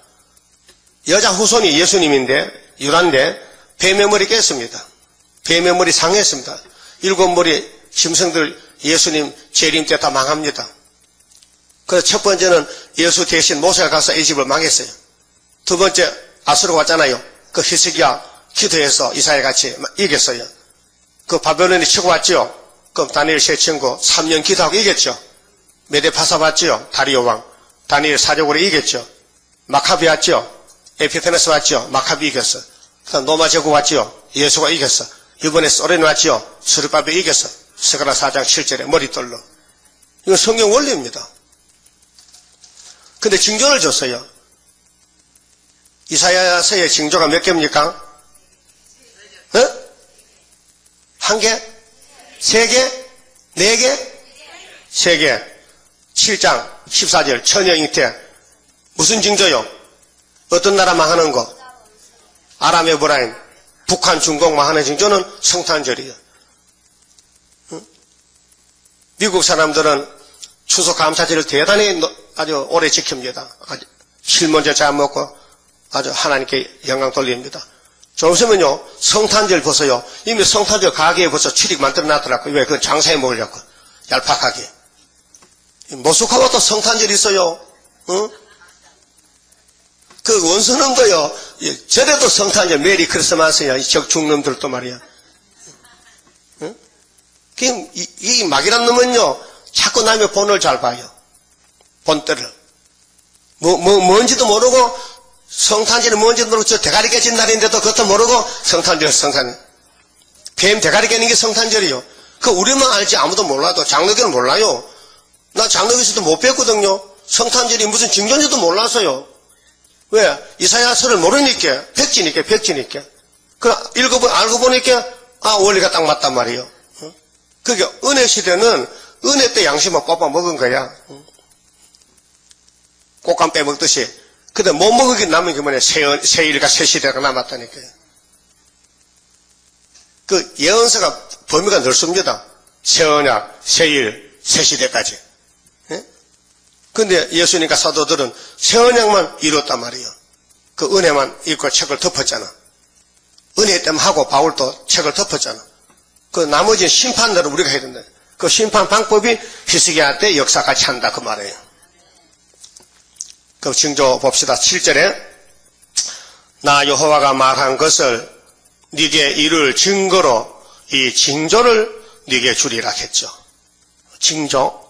여자 후손이 예수님인데, 유다인데 뱀의 머리 깼습니다. 뱀의 머리 상했습니다. 7머리 짐승들 예수님 재림 때 다 망합니다. 그래서 첫 번째는 예수 대신 모세가 가서 이 집을 망했어요. 두 번째 아수르가 왔잖아요. 그 히스기야 기도해서 이사야 같이 이겼어요. 그 바벨론이 치고 왔죠. 그럼 다니엘 세 친구 3년 기도하고 이겼죠. 메데파사 왔죠. 다리오 왕. 다니엘 사족으로 이겼죠. 마카비 왔죠. 에피페네스 왔죠. 마카비 이겼어. 그다음 로마 제국 왔죠. 예수가 이겼어. 이번에 소련 왔죠. 스룹바벨 이겼어. 스가랴 4장 7절에 머리돌로. 이건 성경 원리입니다. 근데 징조를 줬어요. 이사야서의 징조가 몇 개입니까? 한 개? 세 개? 네 개? 세 개. 7장 14절 처녀 잉태. 무슨 징조요? 어떤 나라 망하는 거? 아람 에브라임, 북한, 중국 망하는 징조는 성탄절이에요. 미국 사람들은 추석 감사절을 대단히 아주 오래 지킵니다. 아주 실문제 잘 먹고 아주 하나님께 영광 돌립니다. 좀 있으면요, 성탄절 보세요. 이미 성탄절 가게에 벌써 출입 만들어 놨더라고요. 왜? 그건 장사해 먹으려고. 얄팍하게. 모스크바도 또 성탄절이 있어요. 응? 그 원수놈도요, 저래도 성탄절, 메리 크리스마스야. 이 적중놈들도 말이야. 응? 이 막이란 놈은요, 자꾸 남의 본을 잘 봐요. 본때를. 뭔지도 모르고, 성탄절이 뭔지도 모르고, 저 대가리 깨진 날인데도 그것도 모르고, 성탄절. 뱀 대가리 깨는 게 성탄절이요. 그 우리만 알지 아무도 몰라도, 장로교는 몰라요. 나 장로교에서도 못 뵀거든요. 성탄절이 무슨 징조인지도 몰랐어요. 왜? 이사야서를 모르니까, 백지니까. 그 알고 보니까, 원리가 딱 맞단 말이에요. 그게 은혜 시대는 은혜 때 양심을 뽑아 먹은 거야. 꽃감 빼먹듯이. 근데 못 먹으게 남은 게 뭐냐? 세일과 세시대가 남았다니까요. 그 예언서가 범위가 넓습니다. 세언약, 세일, 세시대까지. 근데 예수님과 사도들은 세언약만 이뤘단 말이에요. 그 은혜만 읽고 책을 덮었잖아. 은혜 때문에 하고 바울도 책을 덮었잖아. 그 나머지는 심판대로 우리가 해야 된다. 그 심판 방법이 히스기야 때 역사같이 한다 그 말이에요. 그 징조 봅시다. 7절에 나 여호와가 말한 것을 네게 이룰 증거로 이 징조를 네게 주리라 했죠. 징조.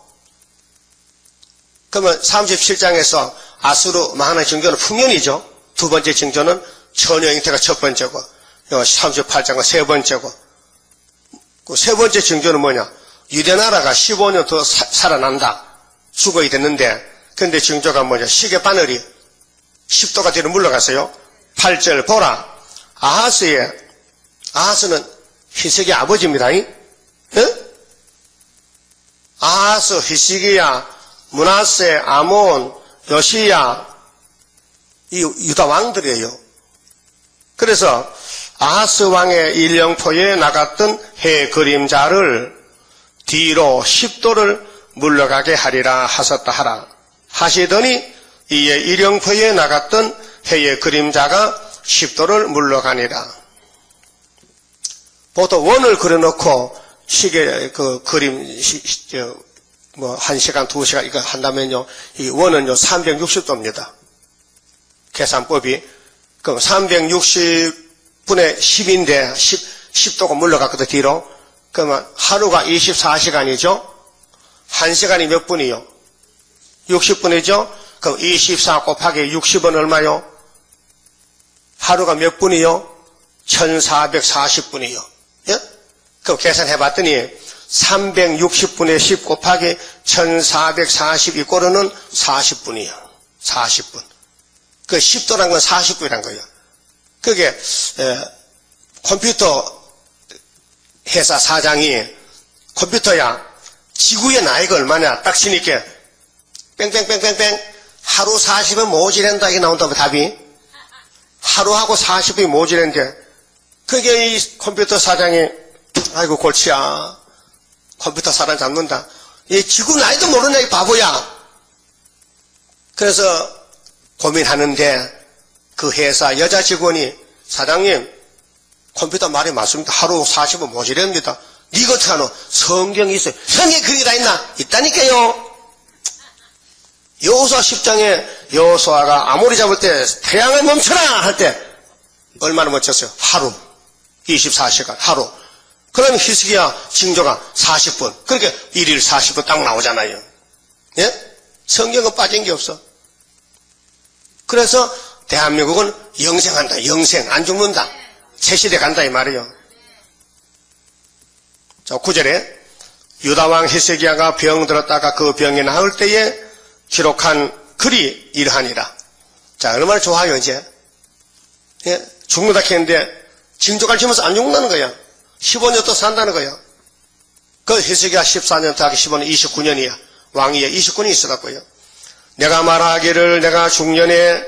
그러면 37장에서 아수르 망하는 징조는 풍년이죠. 두 번째 징조는 처녀 잉태가 첫 번째고 38장은 세 번째고 그 세 번째 징조는 뭐냐? 유대나라가 15년 더 살아난다. 죽어야 됐는데 근데 징조가 뭐냐? 시계 바늘이 10도가 뒤로 물러갔어요. 8절 보라. 아하스는 히스기야 아버지입니다. 예? 아하스, 히스기야, 므낫세, 아몬, 요시야 이 유다 왕들이에요. 그래서 아하스 왕의 일령포에 나갔던 해 그림자를 뒤로 10도를 물러가게 하리라 하셨다 하라 하시더니 이에 일령포에 나갔던 해의 그림자가 10도를 물러가니라. 보통 원을 그려놓고 시계 그 그림 뭐 1시간 2시간 이거 한다면요 이 원은요 360도입니다. 계산법이 그럼 360분의 10인데 10도가 물러갔거든 뒤로. 그러면 하루가 24시간이죠. 1시간이 몇 분이요? 60분이죠. 그럼 24 곱하기 60은 얼마요? 하루가 몇 분이요? 1440분이요. 예? 그럼 계산해 봤더니 360분의 10 곱하기 1440이 꼴은 40분이에요. 40분. 그 10도란 건 49이란 거예요. 그게 컴퓨터 회사 사장이 컴퓨터야 지구의 나이가 얼마냐 딱 치니까 뺑뺑뺑뺑뺑 하루 40은 모지랜다 이게 나온다면 답이 하루하고 40이 모지랜데 그게 이 컴퓨터 사장이 아이고 골치야 컴퓨터 사람 잡는다 이 지구 나이도 모르냐 이 바보야. 그래서 고민하는데 그 회사 여자 직원이 사장님 컴퓨터 말이 맞습니다. 하루 40은 모자랍니다. 니가 어떻게 하노? 성경이 있어요. 성경에 그런 게 다 있나? 있다니까요. 여호수아 10장에 여호수아가 아모리 잡을 때 태양을 멈춰라 할 때 얼마나 멈췄어요? 하루 24시간 하루. 그러면 히스기야 징조가 40분 그렇게 1일 40분 딱 나오잖아요. 예? 성경은 빠진 게 없어. 그래서 대한민국은 영생한다. 영생 안 죽는다. 새 시대 간다 이 말이에요. 자 9절에 유다왕 히스기야가 병들었다가 그 병이 나을 때에 기록한 글이 이러하니라. 자 얼마나 좋아요 이제. 예? 죽는다 했는데 징조를 지면서 안 죽는다는 거야. 15년 또 산다는 거야. 그 히스기야 14년 더하기 15년 29년이야. 왕위에 29년이 있어갖고요. 내가 말하기를 내가 중년에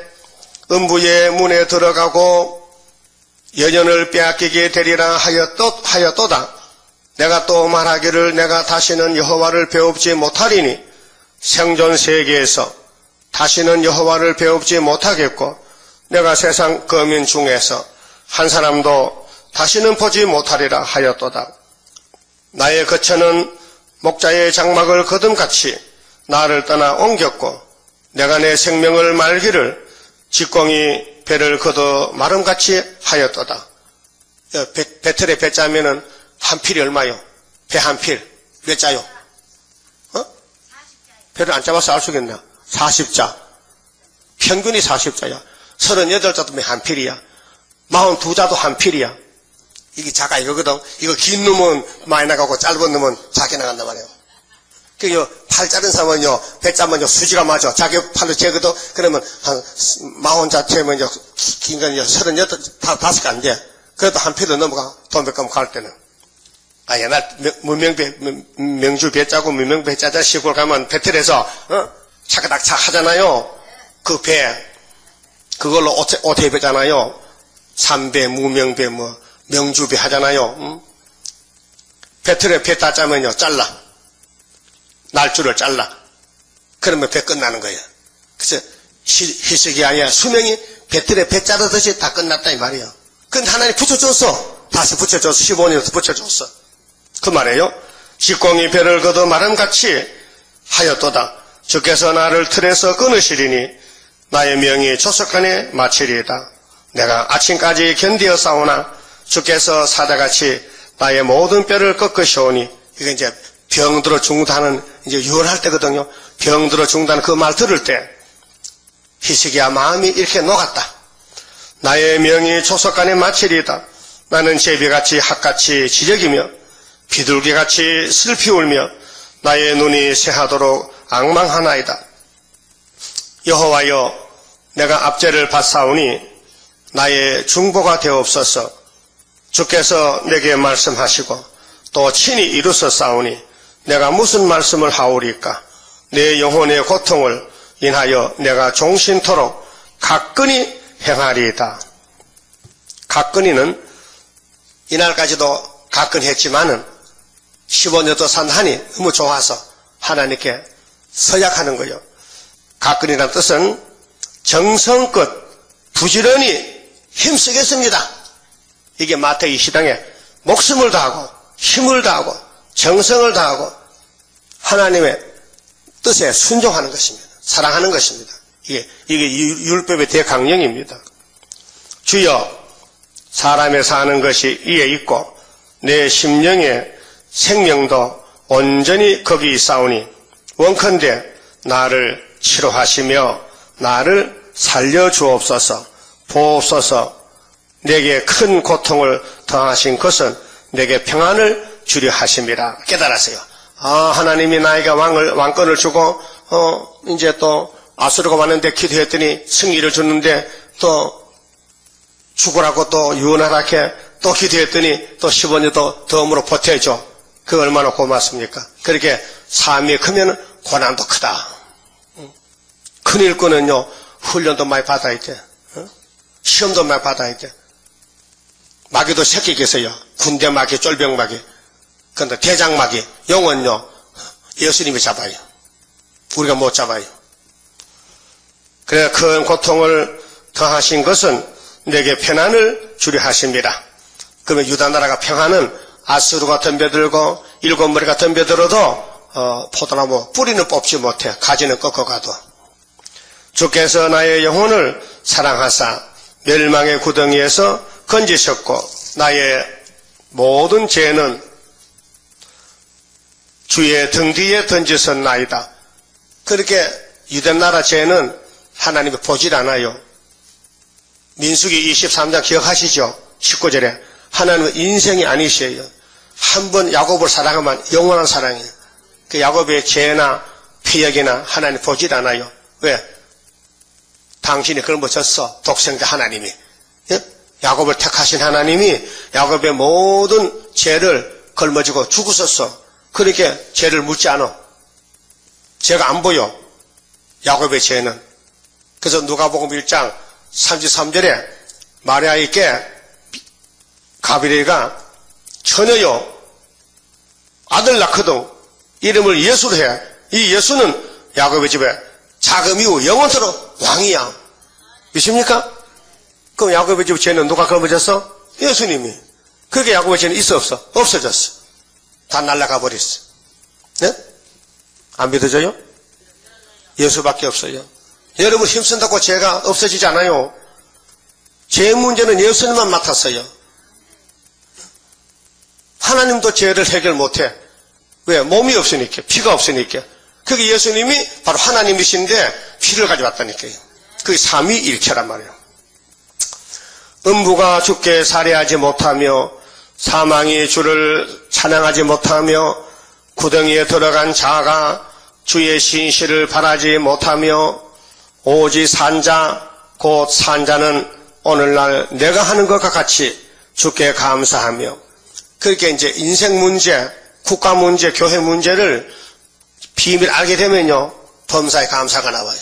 음부의 문에 들어가고 여년을 빼앗기게 되리라 하였도다. 내가 또 말하기를 내가 다시는 여호와를 배웁지 못하리니 생존 세계에서 다시는 여호와를 배웁지 못하겠고 내가 세상 거민 중에서 한 사람도 다시는 보지 못하리라 하였도다. 나의 거처는 목자의 장막을 거둠같이 나를 떠나 옮겼고 내가 내 생명을 말기를 직공이 배를 걷어 마름같이 하였도다. 배틀에 배 짜면은 한 필이 얼마요? 배 한 필. 몇 자요? 배를 안 짜봐서 알 수 있겠나? 40자. 평균이 40자야. 38자도 한 필이야. 42자도 한 필이야. 이게 자가 이거거든. 이거 긴 놈은 많이 나가고 짧은 놈은 작게 나간단 말이에요. 팔 자른 사람은요, 배 짜면요, 수지가 맞아. 자기 팔로 재거든. 그러면 한 40자 재면요, 긴 건 38개 안 돼. 그래도 한 필도 넘어가. 돈백감 갈 때는. 옛날 명주 배 짜고 문명배 짜자 시골 가면 배틀에서, 차가닥차 하잖아요. 그 배, 그걸로 오태 배잖아요. 삼배, 무명배, 명주배 하잖아요. 배틀에 배 다 짜면요, 잘라. 날줄을 잘라. 그러면 배 끝나는 거예요. 그래서 희석이 아니야. 수명이 배틀에 배 자르듯이 다 끝났다 이 말이에요. 근데 하나님 붙여줬어. 다시 붙여줬어. 15년에서 붙여줬어. 그 말이에요. 직공이 배를 걷어 마름같이 하였도다. 주께서 나를 틀에서 끊으시리니 나의 명이 조석간에 마치리이다. 내가 아침까지 견디어 싸우나 주께서 사자같이 나의 모든 뼈를 꺾으시오니 이게 이제 병들어 죽는다는 이제 유언할 때거든요. 병들어 죽는다는 그 말 들을 때 히스기야 마음이 이렇게 녹았다. 나의 명이 조석간에 마치리이다. 나는 제비같이 핫같이 지적이며 비둘기같이 슬피 울며 나의 눈이 새하도록 앙망하나이다. 여호와여 내가 압제를 받사오니 나의 중보가 되옵소서. 주께서 내게 말씀하시고 또 친히 이루셨사오니 내가 무슨 말씀을 하오리까. 내 영혼의 고통을 인하여 내가 종신토록 가끈히 행하리이다. 가끈히는 이날까지도 가끈했지만은 15년도 산하니 너무 좋아서 하나님께 서약하는 거예요. 가끈이라는 뜻은 정성껏 부지런히 힘쓰겠습니다. 이게 마태이 시당에 목숨을 다하고 힘을 다하고 정성을 다하고 하나님의 뜻에 순종하는 것입니다. 사랑하는 것입니다. 이게 율법의 대강령입니다. 주여 사람의 사는 것이 이에 있고 내 심령의 생명도 온전히 거기 있사오니 원컨대 나를 치료하시며 나를 살려주옵소서. 보옵소서. 내게 큰 고통을 더하신 것은 내게 평안을 주려 하심이라 깨달았어요. 하나님이 나에게 왕권을 주고 이제 또 아수르가 왔는데 기도했더니 승리를 줬는데 또 죽으라고 또 유언하라 해 또 기도했더니 또 15년 더 덤으로 보태줘. 그 얼마나 고맙습니까? 그렇게 삶이 크면 고난도 크다. 큰 일꾼은요 훈련도 많이 받아야 돼. 시험도 많이 받아야 돼. 마귀도 새끼 계세요. 군대 마귀, 쫄병 마귀. 그런데 대장 마귀, 영은요 예수님이 잡아요. 우리가 못 잡아요. 그래 큰 고통을 더하신 것은 내게 평안을 주려 하십니다. 그러면 유다 나라가 평안은 아수르가 덤벼들고 일곱 머리가 덤벼들어도 포도나무 뿌리는 뽑지 못해. 가지는 꺾어가도. 주께서 나의 영혼을 사랑하사 멸망의 구덩이에서 건지셨고 나의 모든 죄는 주의 등 뒤에 던지셨나이다. 그렇게 유대 나라 죄는 하나님이 보질 않아요. 민수기 23장 기억하시죠? 19절에 하나님은 인생이 아니셔요. 한 번 야곱을 사랑하면 영원한 사랑이에요. 그 야곱의 죄나 피역이나 하나님 보질 않아요. 왜? 당신이 그걸 못 졌어. 독생자 하나님이. 예? 야곱을 택하신 하나님이 야곱의 모든 죄를 걸머지고 죽으셨어. 그렇게 죄를 묻지 않아. 죄가 안 보여. 야곱의 죄는. 그래서 누가복음 1장 33절에 마리아에게 가브리엘가 처녀요 아들 낳거든 이름을 예수로 해. 이 예수는 야곱의 집에 자금이고 영원토록 왕이야. 믿습니까? 그럼 야곱의 집 죄는 누가 걸머졌어? 예수님이. 그게 야곱의 죄는 있어 없어? 없어졌어. 다 날아가 버렸어. 네? 안 믿어져요? 예수밖에 없어요. 여러분 힘쓴다고 죄가 없어지지 않아요. 죄 문제는 예수님만 맡았어요. 하나님도 죄를 해결 못해. 왜? 몸이 없으니까. 피가 없으니까. 그게 예수님이 바로 하나님이신데 피를 가져왔다니까요. 그게 삼위일체란 말이에요. 음부가 주께 살해하지 못하며 사망이 주를 찬양하지 못하며 구덩이에 들어간 자가 주의 신실을 바라지 못하며 오직 산자 곧 산자는 오늘날 내가 하는 것과 같이 주께 감사하며 그렇게 이제 인생 문제, 국가 문제, 교회 문제를 비밀 알게 되면요 범사에 감사가 나와요.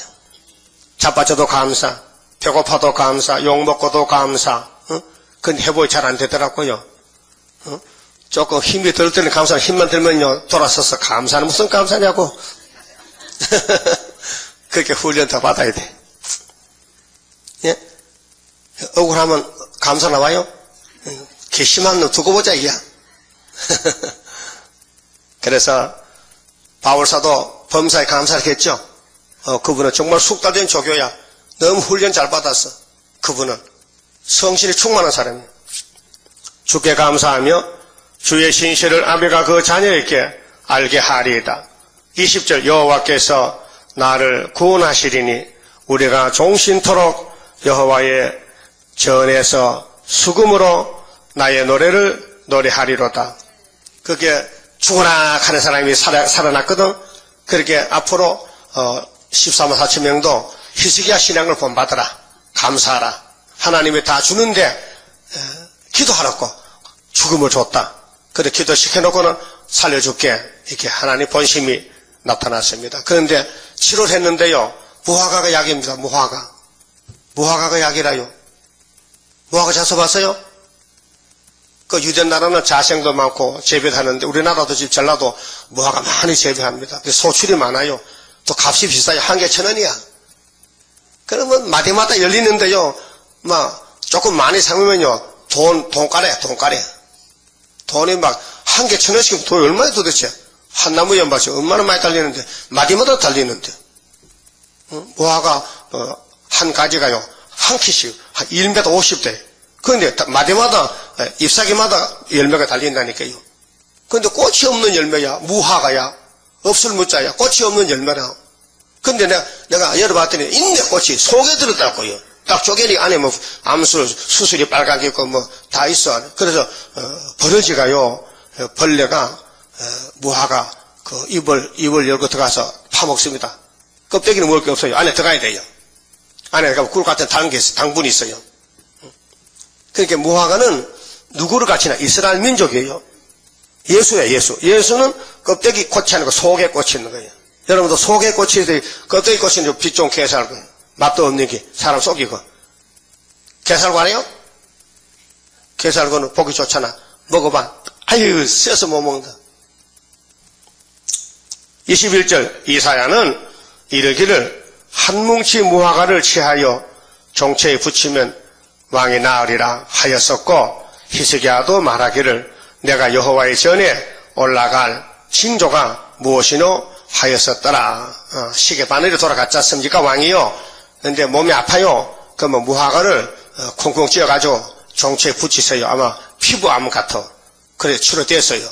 자빠져도 감사, 배고파도 감사, 욕먹고도 감사. 그건 회복이 잘 안 되더라고요. 조금 힘이 덜 때는 감사, 힘만 들면요 돌아서서 감사는 무슨 감사냐고. 그렇게 훈련 더 받아야 돼. 예? 억울하면 감사 나와요? 괘씸한 놈 두고 보자 이야. 그래서 바울사도 범사에 감사를 했죠. 그분은 정말 숙달된 조교야. 너무 훈련 잘 받았어. 그분은 성실히 충만한 사람이에요. 주께 감사하며 주의 신실을 아비가 그 자녀에게 알게 하리이다. 20절 여호와께서 나를 구원하시리니 우리가 종신토록 여호와의 전에서 수금으로 나의 노래를 노래하리로다. 그게 죽어라 하는 사람이 살아났거든. 그렇게 앞으로 14만 4천 명도 히스기야 신앙을 본받아라. 감사하라. 하나님이 다 주는데 기도하라고 죽음을 줬다. 그래 기도시켜놓고는 살려줄게. 이렇게 하나님 본심이 나타났습니다. 그런데 치료를 했는데요. 무화과가 약입니다. 무화과가 약이라요. 무화과 자서 봤어요? 그 유대 나라는 자생도 많고 재배하는데 우리나라도 지금 전라도 무화과 많이 재배합니다. 소출이 많아요. 또 값이 비싸요. 한 개 1,000원이야. 그러면 마디마다 열리는데요. 조금 많이 사면요. 돈가래. 돈이 한 개 1,000원씩 돈이 얼마나 도대체? 한 나무 연밭이 얼마나 많이 달리는데 마디마다 달리는데 무화과 한 가지가요. 한 키씩 한 1m 50대. 그런데 마디마다 잎사귀마다 열매가 달린다니까요. 그런데 꽃이 없는 열매야. 무화과야. 없을 무자야. 꽃이 없는 열매라. 근데 내가 열어봤더니 있네 꽃이. 속에 들었더라고요. 딱 쪼개니 안에 암술, 수술이 빨갛게 있고 다 있어. 그래서 버러지가요. 벌레가 무화과 그 입을 열고 들어가서 파먹습니다. 껍데기는 먹을 게 없어요. 안에 들어가야 돼요. 안에 가면 꿀 같은 다른 게 있어요. 당분이 있어요. 그러니까 무화과는 누구를 가르치나? 이스라엘 민족이에요. 예수예요, 예수. 예수는 껍데기 꽃이 아니고 속에 꽃이 있는 거예요. 여러분도 속에 꽃이 있어요. 껍데기 꽃이 있는 빛 좋은 게살구. 맛도 없는 게 사람 속이고. 게살구 아니에요? 게살구는 보기 좋잖아. 먹어봐. 아유, 쎄서 못 먹는다. 21절 이사야는 이르기를 한 뭉치 무화과를 취하여 정체에 붙이면 왕이 나으리라 하였었고, 히스기야도 말하기를 내가 여호와의 전에 올라갈 징조가 무엇이뇨 하였었더라. 시계 바늘이 돌아갔지 않습니까? 왕이요. 근데 몸이 아파요. 그러면 무화과를 쿵쿵 찧어가지고 정체에 붙이세요. 아마 피부암 같아. 그래 치료됐어요.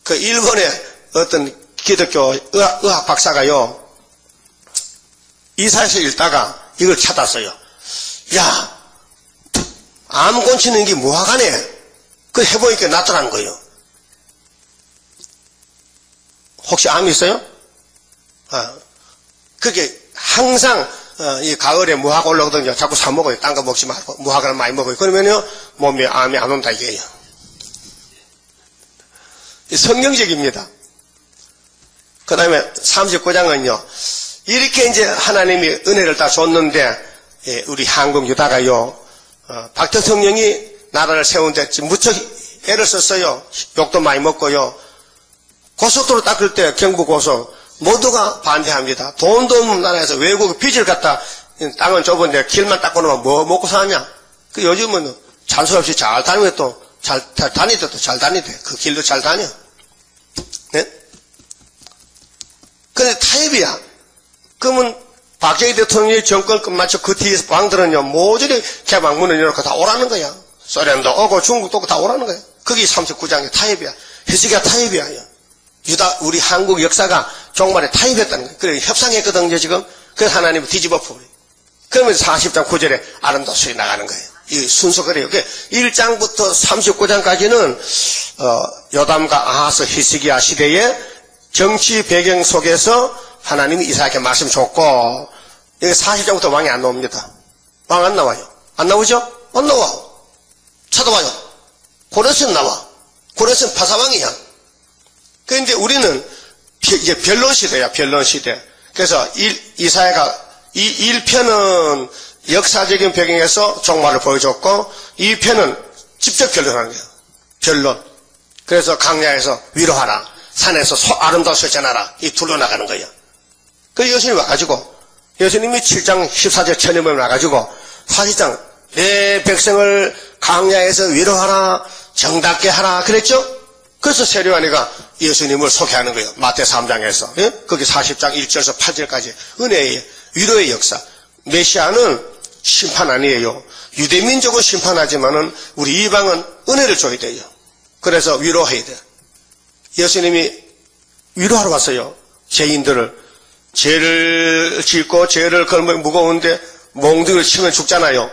그 일본의 어떤 기독교 의학 박사가요, 이사에서 읽다가 이걸 찾았어요. 야, 암 고치는 게 무화과네. 그 해보니까 낫더라는 거예요. 혹시 암 있어요? 그게 항상 이 가을에 무화과 올라오거든요. 자꾸 사 먹어요. 딴 거 먹지 말고 무화과를 많이 먹어요. 그러면요 몸에 암이 안 온다 이게요. 성경적입니다. 그 다음에 39장은요 이렇게 이제 하나님이 은혜를 다 줬는데, 우리 한국 유다가요, 박 대통령이 나라를 세운데 무척 애를 썼어요. 욕도 많이 먹고요. 고속도로 닦을 때 경부 고속 모두가 반대합니다. 돈도 없는 나라에서 외국 빚을 갖다, 땅은 좁은데 길만 닦고 놓으면 뭐 먹고 사냐. 그 요즘은 잔소 없이 잘 다니면 또 잘 다니대, 또 잘 다니대. 그 길도 잘 다녀. 네? 근데 타협이야. 그러면 박정희 대통령이 정권 끝마쳐 그 뒤에 왕들은요 모조리 개방문을 열고 다 오라는 거야. 소련도 오고 중국도 오고 다 오라는 거야. 그게 39장의 타협이야. 히스기야 타협이야. 유다, 우리 한국 역사가 종말에 타협했다는 거야. 그래 협상했거든요 지금. 그래서 하나님을 뒤집어 버려. 그러면서 40장 9절에 아름다운 소리 나가는 거예요. 이 순서 그래요. 1장부터 39장까지는 요담과 아하스 히스기야 시대의 정치 배경 속에서 하나님이 이사야에게 말씀 줬고, 여기 40장부터 왕이 안 나옵니다. 왕 안 나와요. 안 나오죠? 안 나와. 찾아와요. 고레스는 나와. 고레스는 파사왕이야. 그런데 우리는 이제 변론 시대야, 변론 시대. 그래서 이사야가 이 1편은 역사적인 배경에서 종말을 보여줬고, 2편은 직접 변론하는 거예요. 변론. 그래서 강야에서 위로하라. 산에서 아름다운 소리 전하라. 이 둘로 나가는 거예요. 그 예수님이 와가지고, 예수님이 7장 14절 천년범에 와가지고, 사실상 내 백성을 강야에서 위로하라, 정답게 하라 그랬죠? 그래서 세례요한이가 예수님을 소개하는 거예요. 마태 3장에서. 예? 거기 40장 1절에서 8절까지 은혜의 위로의 역사. 메시아는 심판 아니에요. 유대민족은 심판하지만은 우리 이방은 은혜를 줘야 돼요. 그래서 위로해야 돼요. 예수님이 위로하러 왔어요. 죄인들을. 죄를 짓고 죄를 걸면 무거운데 몽둥이를 치면 죽잖아요.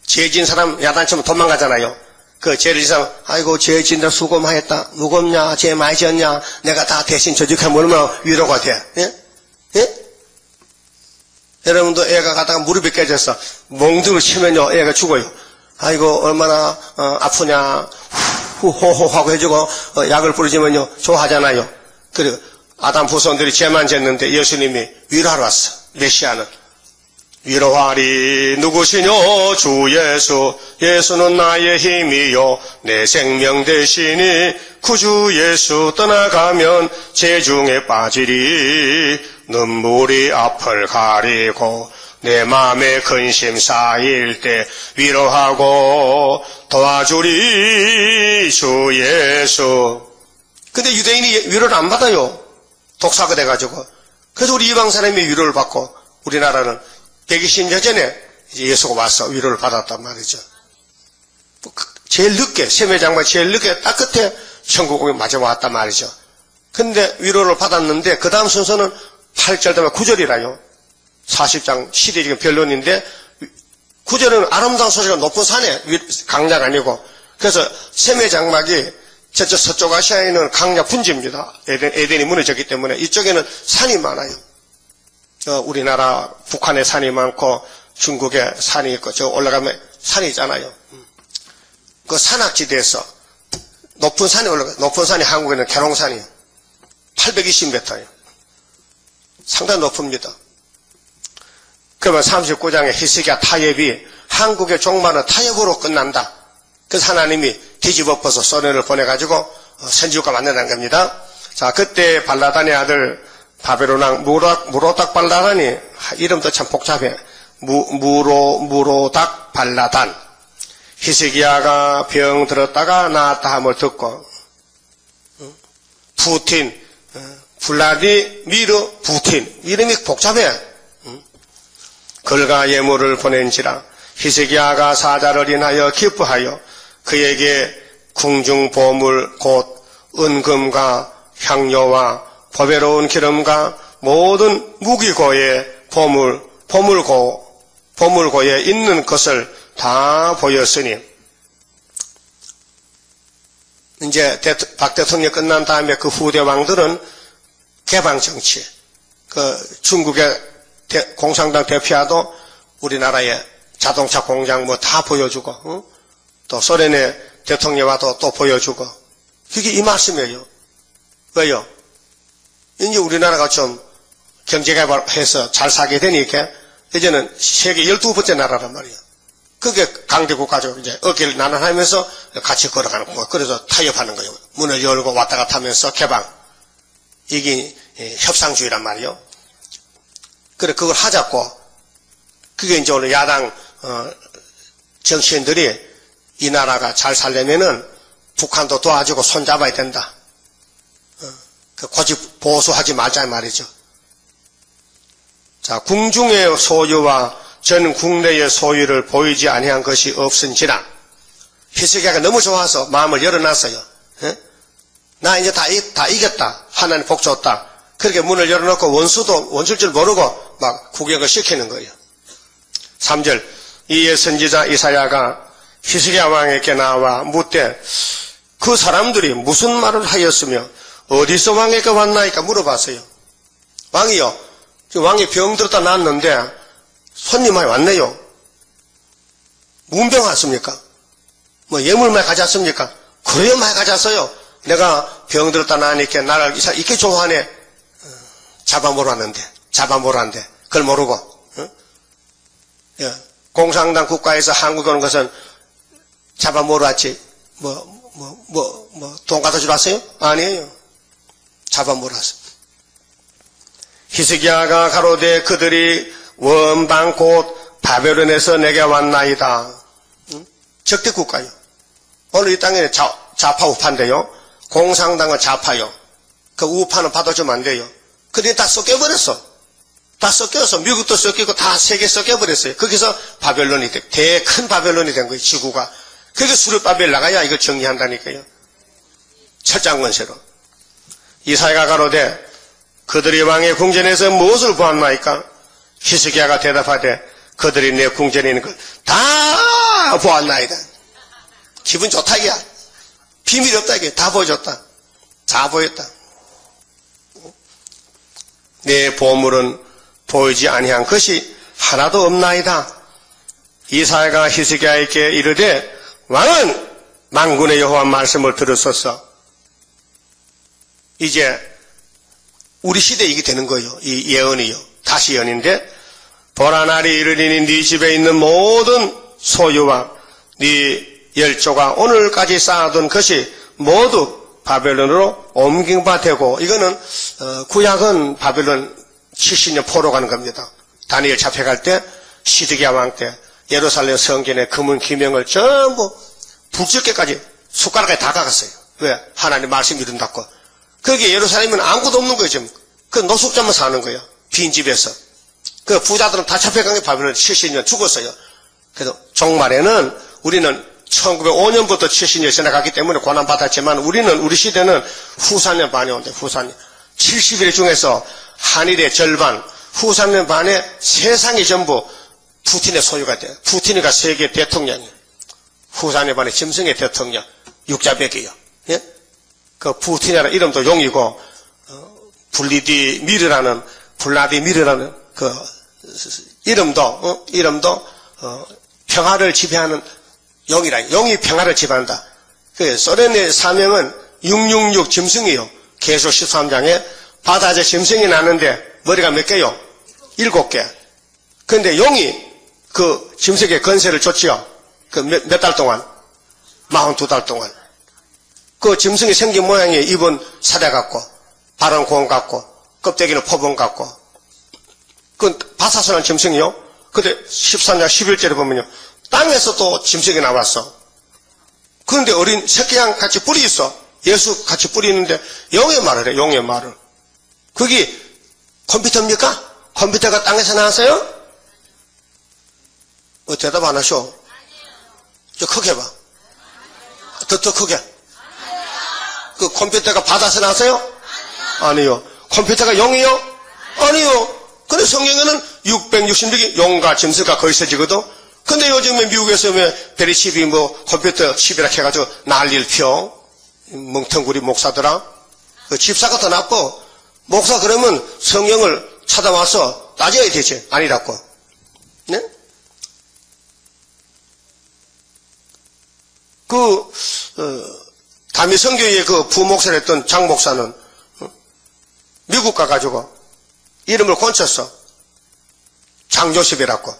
죄 지은 사람 야단치면 도망가잖아요. 그 죄를 지은 사람, 아이고 죄 지은다 수고하였다. 무겁냐, 죄 많이 지었냐, 내가 다 대신 저주하면 얼마나 위로가 돼. 예? 예? 여러분도 애가 가다가 무릎이 깨져서 몽둥이를 치면요 애가 죽어요. 아이고 얼마나 아프냐, 호호 하고 해주고 약을 뿌려주면요 좋아하잖아요. 그리고 아담 후손들이 죄만 졌는데 예수님이 위로하러 왔어. 메시아는 위로하리 누구시뇨 주 예수. 예수는 나의 힘이요 내 생명 되시니 구주 예수 떠나가면 재중에 빠지리. 눈물이 앞을 가리고 내 맘에 근심 쌓일 때 위로하고 도와주리 주 예수. 근데 유대인이 위로를 안 받아요. 독사가 돼가지고. 그래서 우리 이방 사람이 위로를 받고 우리나라는 120년 전에 이제 예수가 와서 위로를 받았단 말이죠. 제일 늦게, 세매장마 제일 늦게 딱 끝에 천국에 맞아 왔단 말이죠. 근데 위로를 받았는데 그 다음 순서는 8절 다음에 9절이라요. 40장 시대적인 변론인데 9절은 아름다운 소리가 높은 산에 강약 아니고, 그래서 세매장막이 저쪽 서쪽 아시아에 있는 강약 분지입니다. 에덴이 무너졌기 때문에 이쪽에는 산이 많아요. 우리나라 북한에 산이 많고 중국에 산이 있고 저 올라가면 산이 있잖아요. 그 산악지대에서 높은 산이 높은 산이 한국에는 계룡산이에요. 820m예요. 상당히 높습니다. 그러면 39장의 히스기야 타협이 한국의 종말은 타협으로 끝난다. 그래서 하나님이 뒤집어엎어서 소련을 보내가지고 선지국가 만든다는 겁니다. 자, 그때 발라단의 아들 바벨론왕 무로닥 발라단이 이름도 참 복잡해. 무로닥 발라단. 히스기야가 병 들었다가 나았다 함을 듣고 푸틴, 블라디미르 푸틴 이름이 복잡해. 글과 예물을 보낸지라 히스기야가 사자를 인하여 기뻐하여 그에게 궁중 보물 곧 은금과 향료와 보배로운 기름과 모든 무기고의 보물고에 있는 것을 다 보였으니 이제 박 대통령이 끝난 다음에 그 후대 왕들은 개방정치, 그 중국의 공산당 대표와도 우리나라의 자동차 공장 뭐 다 보여주고, 또 소련의 대통령와도 또 보여주고, 그게 이 말씀이에요. 왜요? 이제 우리나라가 좀 경제개발해서 잘 살게 되니까 이제는 세계 12번째 나라란 말이에요. 그게 강대국가죠. 이제 어깨를 나눠하면서 같이 걸어가는 거예요. 그래서 타협하는 거예요. 문을 열고 왔다 갔다 하면서 개방. 이게 협상주의란 말이에요. 그래, 그걸 하자고. 그게 이제 오늘 야당, 정치인들이 이 나라가 잘 살려면은 북한도 도와주고 손잡아야 된다. 고집 보수하지 말자 말이죠. 자, 궁중의 소유와 전 국내의 소유를 보이지 아니한 것이 없은지라. 히스기야가 너무 좋아서 마음을 열어놨어요. 나 이제 다 이겼다. 하나님 복 줬다. 그렇게 문을 열어놓고 원수일 줄 모르고 막 구경을 시키는 거예요. 3절 이에 선지자 이사야가 히스기야 왕에게 나와 묻되 그 사람들이 무슨 말을 하였으며 어디서 왕에게 왔나이까 물어봤어요. 왕이요, 왕이 병 들었다 났는데 손님 많이 왔네요. 문병 왔습니까? 뭐 예물 많이 가져왔습니까? 그래요, 많이 가져왔어요. 내가 병 들었다 나니까 나를 이렇게 좋아하네. 잡아모르는데 그걸 모르고. 예. 공산당 국가에서 한국에 오는 것은 잡아모르았지. 돈 갖다 주러 왔어요? 아니에요. 잡아모르았어. 히스기야가 가로되 그들이 원방 곧 바벨론에서 내게 왔나이다. 적대 국가요. 오늘 이 땅에는 좌파 우파인데요. 공산당은 좌파요. 그 우파는 받아주면 안 돼요. 근데 다 섞여버렸어. 다 섞여서 미국도 섞이고 다 세계 섞여버렸어요. 거기서 바벨론이 큰 바벨론이 된 거예요. 지구가. 그게 수르바벨 나가야 이걸 정리한다니까요. 철장 권세로. 이사야가 가로되 그들이 왕의 궁전에서 무엇을 보았나이까? 히스기야가 대답하되 그들이 내 궁전에 있는 걸 다 보았나이다. 기분 좋다 이게. 비밀이 없다 이게. 다 보여줬다. 다 보였다. 내 보물은 보이지 아니한 것이 하나도 없나이다. 이사야가 히스기야에게 이르되 왕은 만군의 여호와 말씀을 들으소서. 이제 우리 시대에 이게 되는 거예요. 이 예언이요. 다시 예언인데 보라 날이 이르리니 네 집에 있는 모든 소유와 네 열조가 오늘까지 쌓아둔 것이 모두 바벨론으로 옮긴 바 되고, 이거는 구약은 바벨론 70년 포로 가는 겁니다. 다니엘 잡혀갈 때 시드기야 왕 때 예루살렘 성전의 금은 기명을 전부 북적게까지 숟가락에 다 가갔어요. 왜? 하나님 말씀 이룬다고. 거기에 예루살렘은 아무것도 없는 거예요. 지금 그 노숙자만 사는 거예요. 빈집에서. 그 부자들은 다 잡혀간 게 바벨론 70년 죽었어요. 그래서 종말에는 우리는 1905년부터 70년이 지나갔기 때문에 고난받았지만 우리 시대는 후사년 반에 온대. 후사년 70일 중에서 한일의 절반, 후사년 반에 세상이 전부 푸틴의 소유가 돼요. 푸틴이가 세계 대통령이에요. 후사년 반에 짐승의 대통령, 육자백이에요. 예? 그 푸틴이라는 이름도 용이고, 블라디미르라는 그 이름도 평화를 지배하는 용이라. 용이 평화를 지배한다. 그 소련의 사명은 666 짐승이요. 계시록 13장에 바다에 짐승이 나는데 머리가 몇 개요? 7개. 그런데 용이 그 짐승의 건세를 줬지요. 그 몇 달 동안? 42달 동안. 그 짐승이 생긴 모양이 입은 사대 같고, 발은 공 같고, 껍데기는 포범 같고, 그 바사스라는 짐승이요. 근데 13장 11절에 보면요. 땅에서 또 짐승이 나왔어. 그런데 어린 새끼양 같이 뿔이 있어. 예수 같이 뿔이 있는데 용의 말을 해, 용의 말을. 그게 컴퓨터입니까? 컴퓨터가 땅에서 나왔어요? 대답 안 하셔. 저 크게 해봐. 더 크게. 그 컴퓨터가 바다에서 나왔어요? 아니요. 컴퓨터가 용이요? 아니요. 근데 성경에는 666이 용과 짐승과 거의 써지거든. 근데 요즘에 미국에서 왜 베리칩이 컴퓨터 칩이라 해가지고 난리를 펴. 멍텅구리 목사들아. 그 집사가 더 나빠. 목사 그러면 성경을 찾아와서 따져야 되지. 아니라고. 네? 다미성교의 그 부목사를 했던 장 목사는 미국 가가지고 이름을 고쳤어. 장조셉이라고.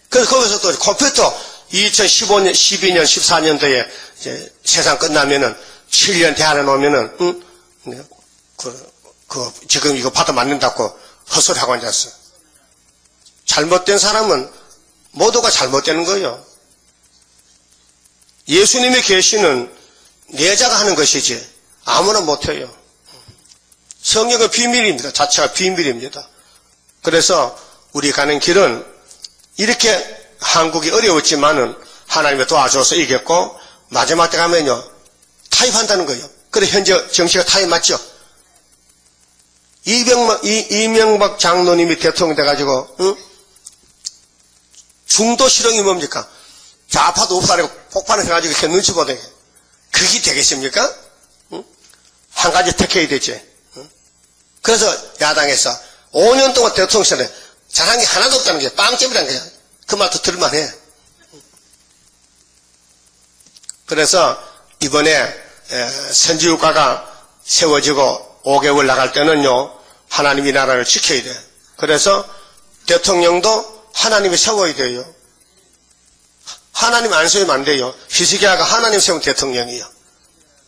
그래서 거기서 또 컴퓨터 2015년, 12년, 14년도에 이제 세상 끝나면은 7년 대안에 놓으면은, 지금 이거 받아 맞는다고 헛소리하고 앉았어. 잘못된 사람은 모두가 잘못되는 거예요. 예수님의 계시는 내자가 하는 것이지 아무나 못해요. 성경은 비밀입니다. 자체가 비밀입니다. 그래서 우리 가는 길은 이렇게 한국이 어려웠지만은 하나님의 도와줘서 이겼고 마지막 때 가면요 타협한다는 거예요. 그래 현재 정치가 타협 맞죠? 이명박 장로님이 대통령 돼가지고 중도 실용이 뭡니까? 좌파도 없다고 폭발을 해가지고 이렇게 눈치 보더니 그게 되겠습니까? 한 가지 택해야 되지. 그래서 야당에서 5년 동안 대통령 시절에 잘한 게 하나도 없다는 게 빵점이란 거야. 그 말도 들을만해. 그래서 이번에 선지국가가 세워지고 5개월 나갈 때는요 하나님이 나라를 지켜야 돼. 그래서 대통령도 하나님이 세워야 돼요. 하나님 안 세우면 안 돼요. 히스기야가 하나님 세운 대통령이에요.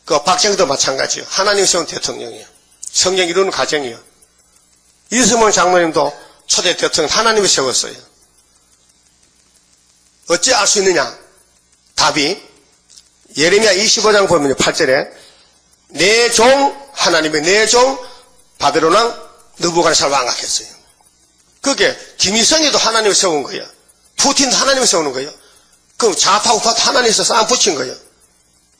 그 박정희도 마찬가지예요. 하나님 세운 대통령이에요. 성령 이루는 과정이에요. 이승만 장로님도 초대 대통령 하나님이 세웠어요. 어찌 알 수 있느냐? 답이 예레미야 25장 보면 8절에 내 종 하나님의 내 종 바벨론 왕 느부갓네살 왕각했어요. 그게 김일성이도 하나님을 세운 거예요. 푸틴도 하나님을 세우는 거예요. 그럼 좌파 우파도 하나님에서 싸움 붙인 거예요.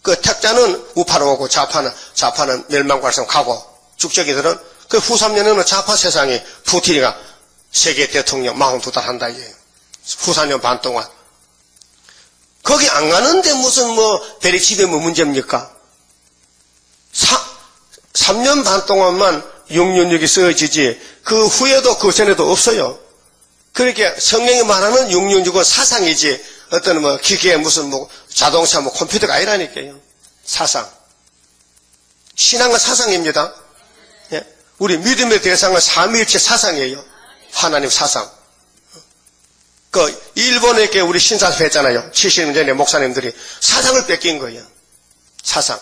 그 택자는 우파로 오고 좌파는 멸망과로 가고 죽적이들은 그 후 3년에는 좌파 세상에 푸틴이가 세계 대통령 42달 한다 이게요. 후 4년 반 동안. 거기 안 가는데 무슨 베리칩에 문제입니까? 3년 반 동안만 666이 쓰여지지 그 후에도 그 전에도 없어요. 그렇게 성경이 말하는 666은 사상이지 어떤 기계 무슨 자동차 컴퓨터가 아니라니까요. 사상. 신앙은 사상입니다. 예? 우리 믿음의 대상은 삼위일체 사상이에요. 하나님 사상. 일본에게 우리 신사서 했잖아요. 70년 전에 목사님들이 사상을 뺏긴 거예요. 사상.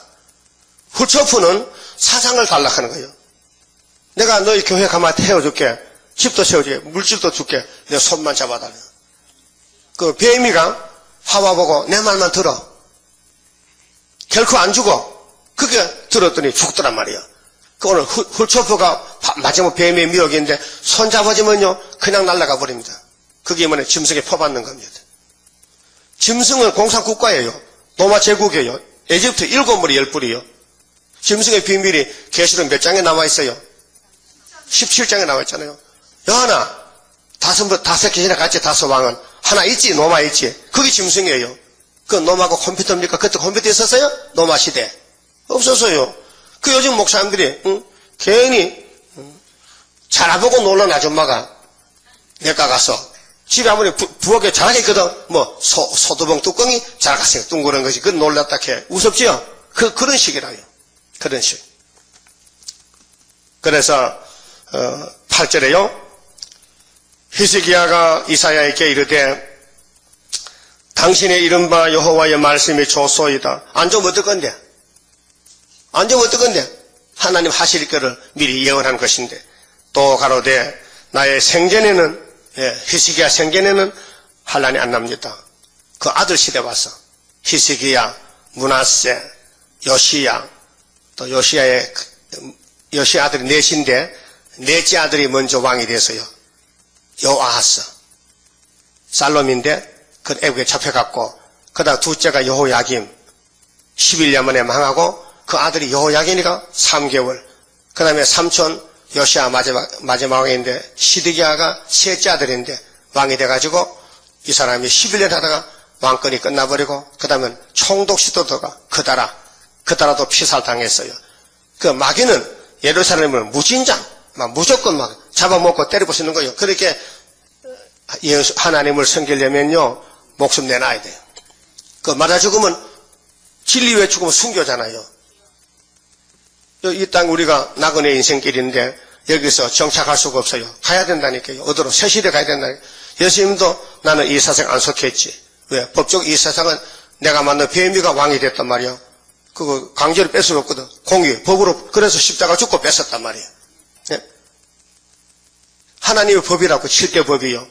후초프는 사상을 달라하는 거예요. 내가 너희 교회 가만 태워줄게. 집도 세워줄게. 물질도 줄게. 내 손만 잡아달라. 그 뱀이가 하와 보고 내 말만 들어. 결코 안 죽어. 그게 들었더니 죽더란 말이야. 오늘 훌초프가 마지막 뱀의 미혹인데 손 잡아주면요 그냥 날아가 버립니다. 그게 뭐냐 짐승에 퍼받는 겁니다. 짐승은 공산국가예요. 로마 제국이에요. 에집트 7머리 10뿔이요. 짐승의 비밀이 계시록 몇 장에 나와 있어요? 17장에 나와 있잖아요. 여하나 다섯 개시나 같이 다섯 왕은 하나 있지, 로마 있지. 그게 짐승이에요. 그 로마가 컴퓨터입니까? 그때 컴퓨터 있었어요? 로마 시대. 없었어요. 그 요즘 목사님들이 괜히 잘 안 보고 놀란 아줌마가 내가 가서 집에 아무리 부엌에 자락이 있거든. 뭐 소두봉 뚜껑이 자락갔어요. 둥그런 것이. 그건 놀랐다 해. 우습지요? 그런 식이라요. 그런 식. 그래서 8절에요. 히스기야가 이사야에게 이르되 당신의 이른바 여호와의 말씀이 좋소이다. 안 좋으면 어떨 건데? 안 좋으면 어떨 건데? 하나님 하실 거를 미리 예언한 것인데 또 가로되 나의 생전에는 히스기야 생전에는 환난이 안 납니다. 그 아들 시대 와서 히스기야, 므낫세, 요시야 또 요시야의 요시야 아들이 넷인데 넷째 아들이 먼저 왕이 돼서요. 여호아하스 살롬인데 그 애국에 잡혀갔고 그다음 둘째가 여호야김 11년 만에 망하고 그 아들이 여호야긴이가 3개월 그 다음에 삼촌 요시야 마지막 왕인데 시드기야가 셋째 아들인데 왕이 돼가지고 이 사람이 11년 하다가 왕권이 끝나버리고 그 다음에 총독 시도도가 그다라도 피살당했어요. 그 마귀는 예루살렘을 무진장 무조건 막 잡아먹고 때려부수는 거예요. 그렇게 하나님을 섬기려면요 목숨 내놔야 돼요. 그 맞아 죽으면 진리 외 죽으면 순교잖아요. 이 땅 우리가 나그네 인생길인데 여기서 정착할 수가 없어요. 가야 된다니까요. 어디로 새시대 가야 된다니까요. 예수님도 나는 이 세상 안 속했지. 왜? 법적 이 세상은 내가 만든 뱀이가 왕이 됐단 말이야. 그거 강제로 뺄 수가 없거든. 공의, 법으로. 그래서 십자가 죽고 뺐었단 말이야. 네? 하나님의 법이라고 7대 법이요.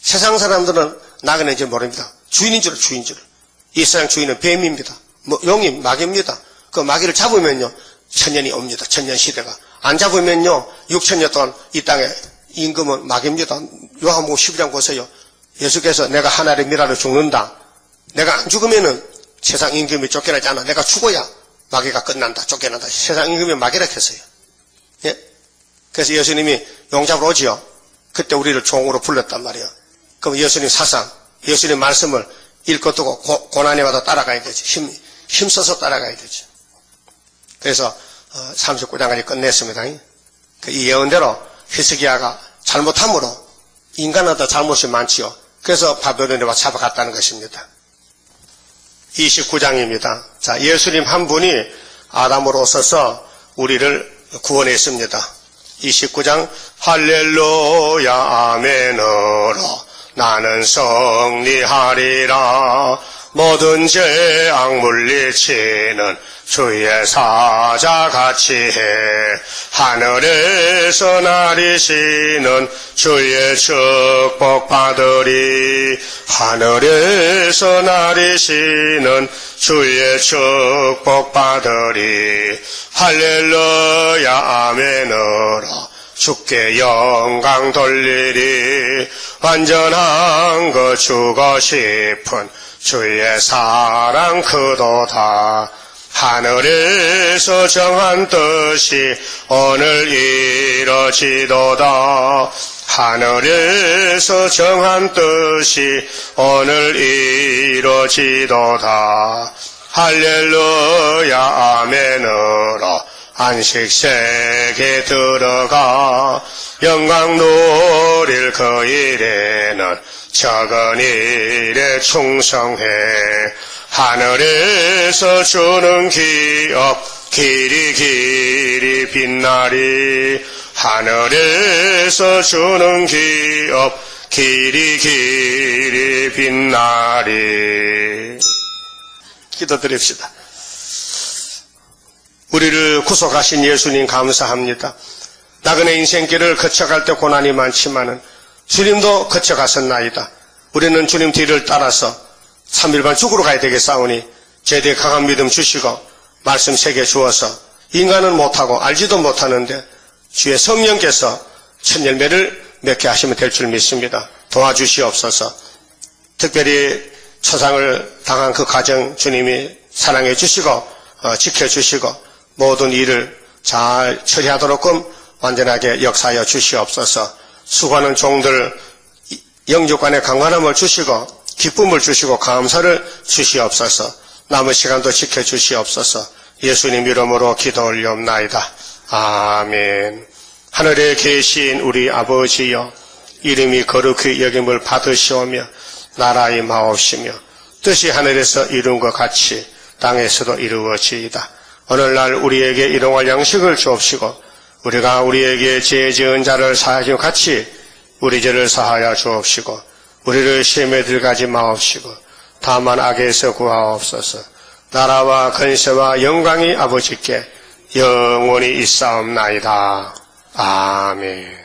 세상 사람들은 나그네인지 모릅니다. 주인인 줄 주인 줄. 이 세상 주인은 뱀입니다. 용이 마귀입니다. 그 마귀를 잡으면요 천년이 옵니다. 천년 시대가. 안 잡으면요 6천년 동안 이 땅에 임금은 마귀입니다. 요한복음 12장 보세요. 예수께서 내가 하나의 미라로 죽는다. 내가 안 죽으면은 세상 임금이 쫓겨나지 않아. 내가 죽어야 마귀가 끝난다. 쫓겨난다. 세상 임금이 마귀라 했어요. 예? 그래서 예수님이 용 잡으러 오지요. 그때 우리를 종으로 불렀단 말이에요. 그럼 예수님 사상, 예수님 말씀을 읽고 두고 고난에 받아 따라가야 되지. 힘써서 따라가야 되지. 그래서 39장까지 끝냈습니다. 이 예언대로 히스기야가 잘못함으로 인간마다 잘못이 많지요. 그래서 바벨론에 와 잡아갔다는 것입니다. 29장입니다. 자, 예수님 한 분이 아담으로 오셔서 우리를 구원했습니다. 29장 할렐루야 아멘으로 나는 승리하리라. 모든 죄악 물리치는 주의 사자같이 해. 하늘에서 나리시는 주의 축복 받으리. 하늘에서 나리시는 주의 축복 받으리. 할렐루야 아멘으로 주께 영광 돌리리. 완전한 거 주고 싶은 주의 사랑 크도다. 하늘에서 정한 뜻이 오늘 이뤄지도다. 하늘에서 정한 뜻이 오늘 이뤄지도다. 할렐루야 아멘으로 안식세계 들어가 영광 누릴 그 일에는 적은 일에 충성해. 하늘에서 주는 기업 길이 길이 빛나리. 하늘에서 주는 기업 길이 길이 빛나리. 기도드립시다. 우리를 구속하신 예수님 감사합니다. 나그네 인생길을 거쳐갈 때 고난이 많지만은 주님도 거쳐가셨나이다. 우리는 주님 뒤를 따라서 3일반 죽으러 가야 되겠사오니 제대 강한 믿음 주시고 말씀 세계 주어서 인간은 못하고 알지도 못하는데 주의 성령께서 첫 열매를 맺게 하시면 될 줄 믿습니다. 도와주시옵소서. 특별히 초상을 당한 그 가정 주님이 사랑해 주시고 지켜주시고 모든 일을 잘 처리하도록끔 완전하게 역사하여 주시옵소서. 수고하는 종들 영육간의 강건함을 주시고 기쁨을 주시고 감사를 주시옵소서. 남은 시간도 지켜주시옵소서. 예수님 이름으로 기도 올리옵나이다. 아멘. 하늘에 계신 우리 아버지여, 이름이 거룩히 여김을 받으시오며 나라 임하옵시며 뜻이 하늘에서 이룬 것 같이 땅에서도 이루어지이다. 오늘날 우리에게 일용할 양식을 주옵시고 우리가 우리에게 죄 지은 자를 사하여 같이 우리 죄를 사하여 주옵시고 우리를 시험에 들어가지 마옵시고 다만 악에서 구하옵소서. 나라와 권세와 영광이 아버지께 영원히 있사옵나이다. 아멘.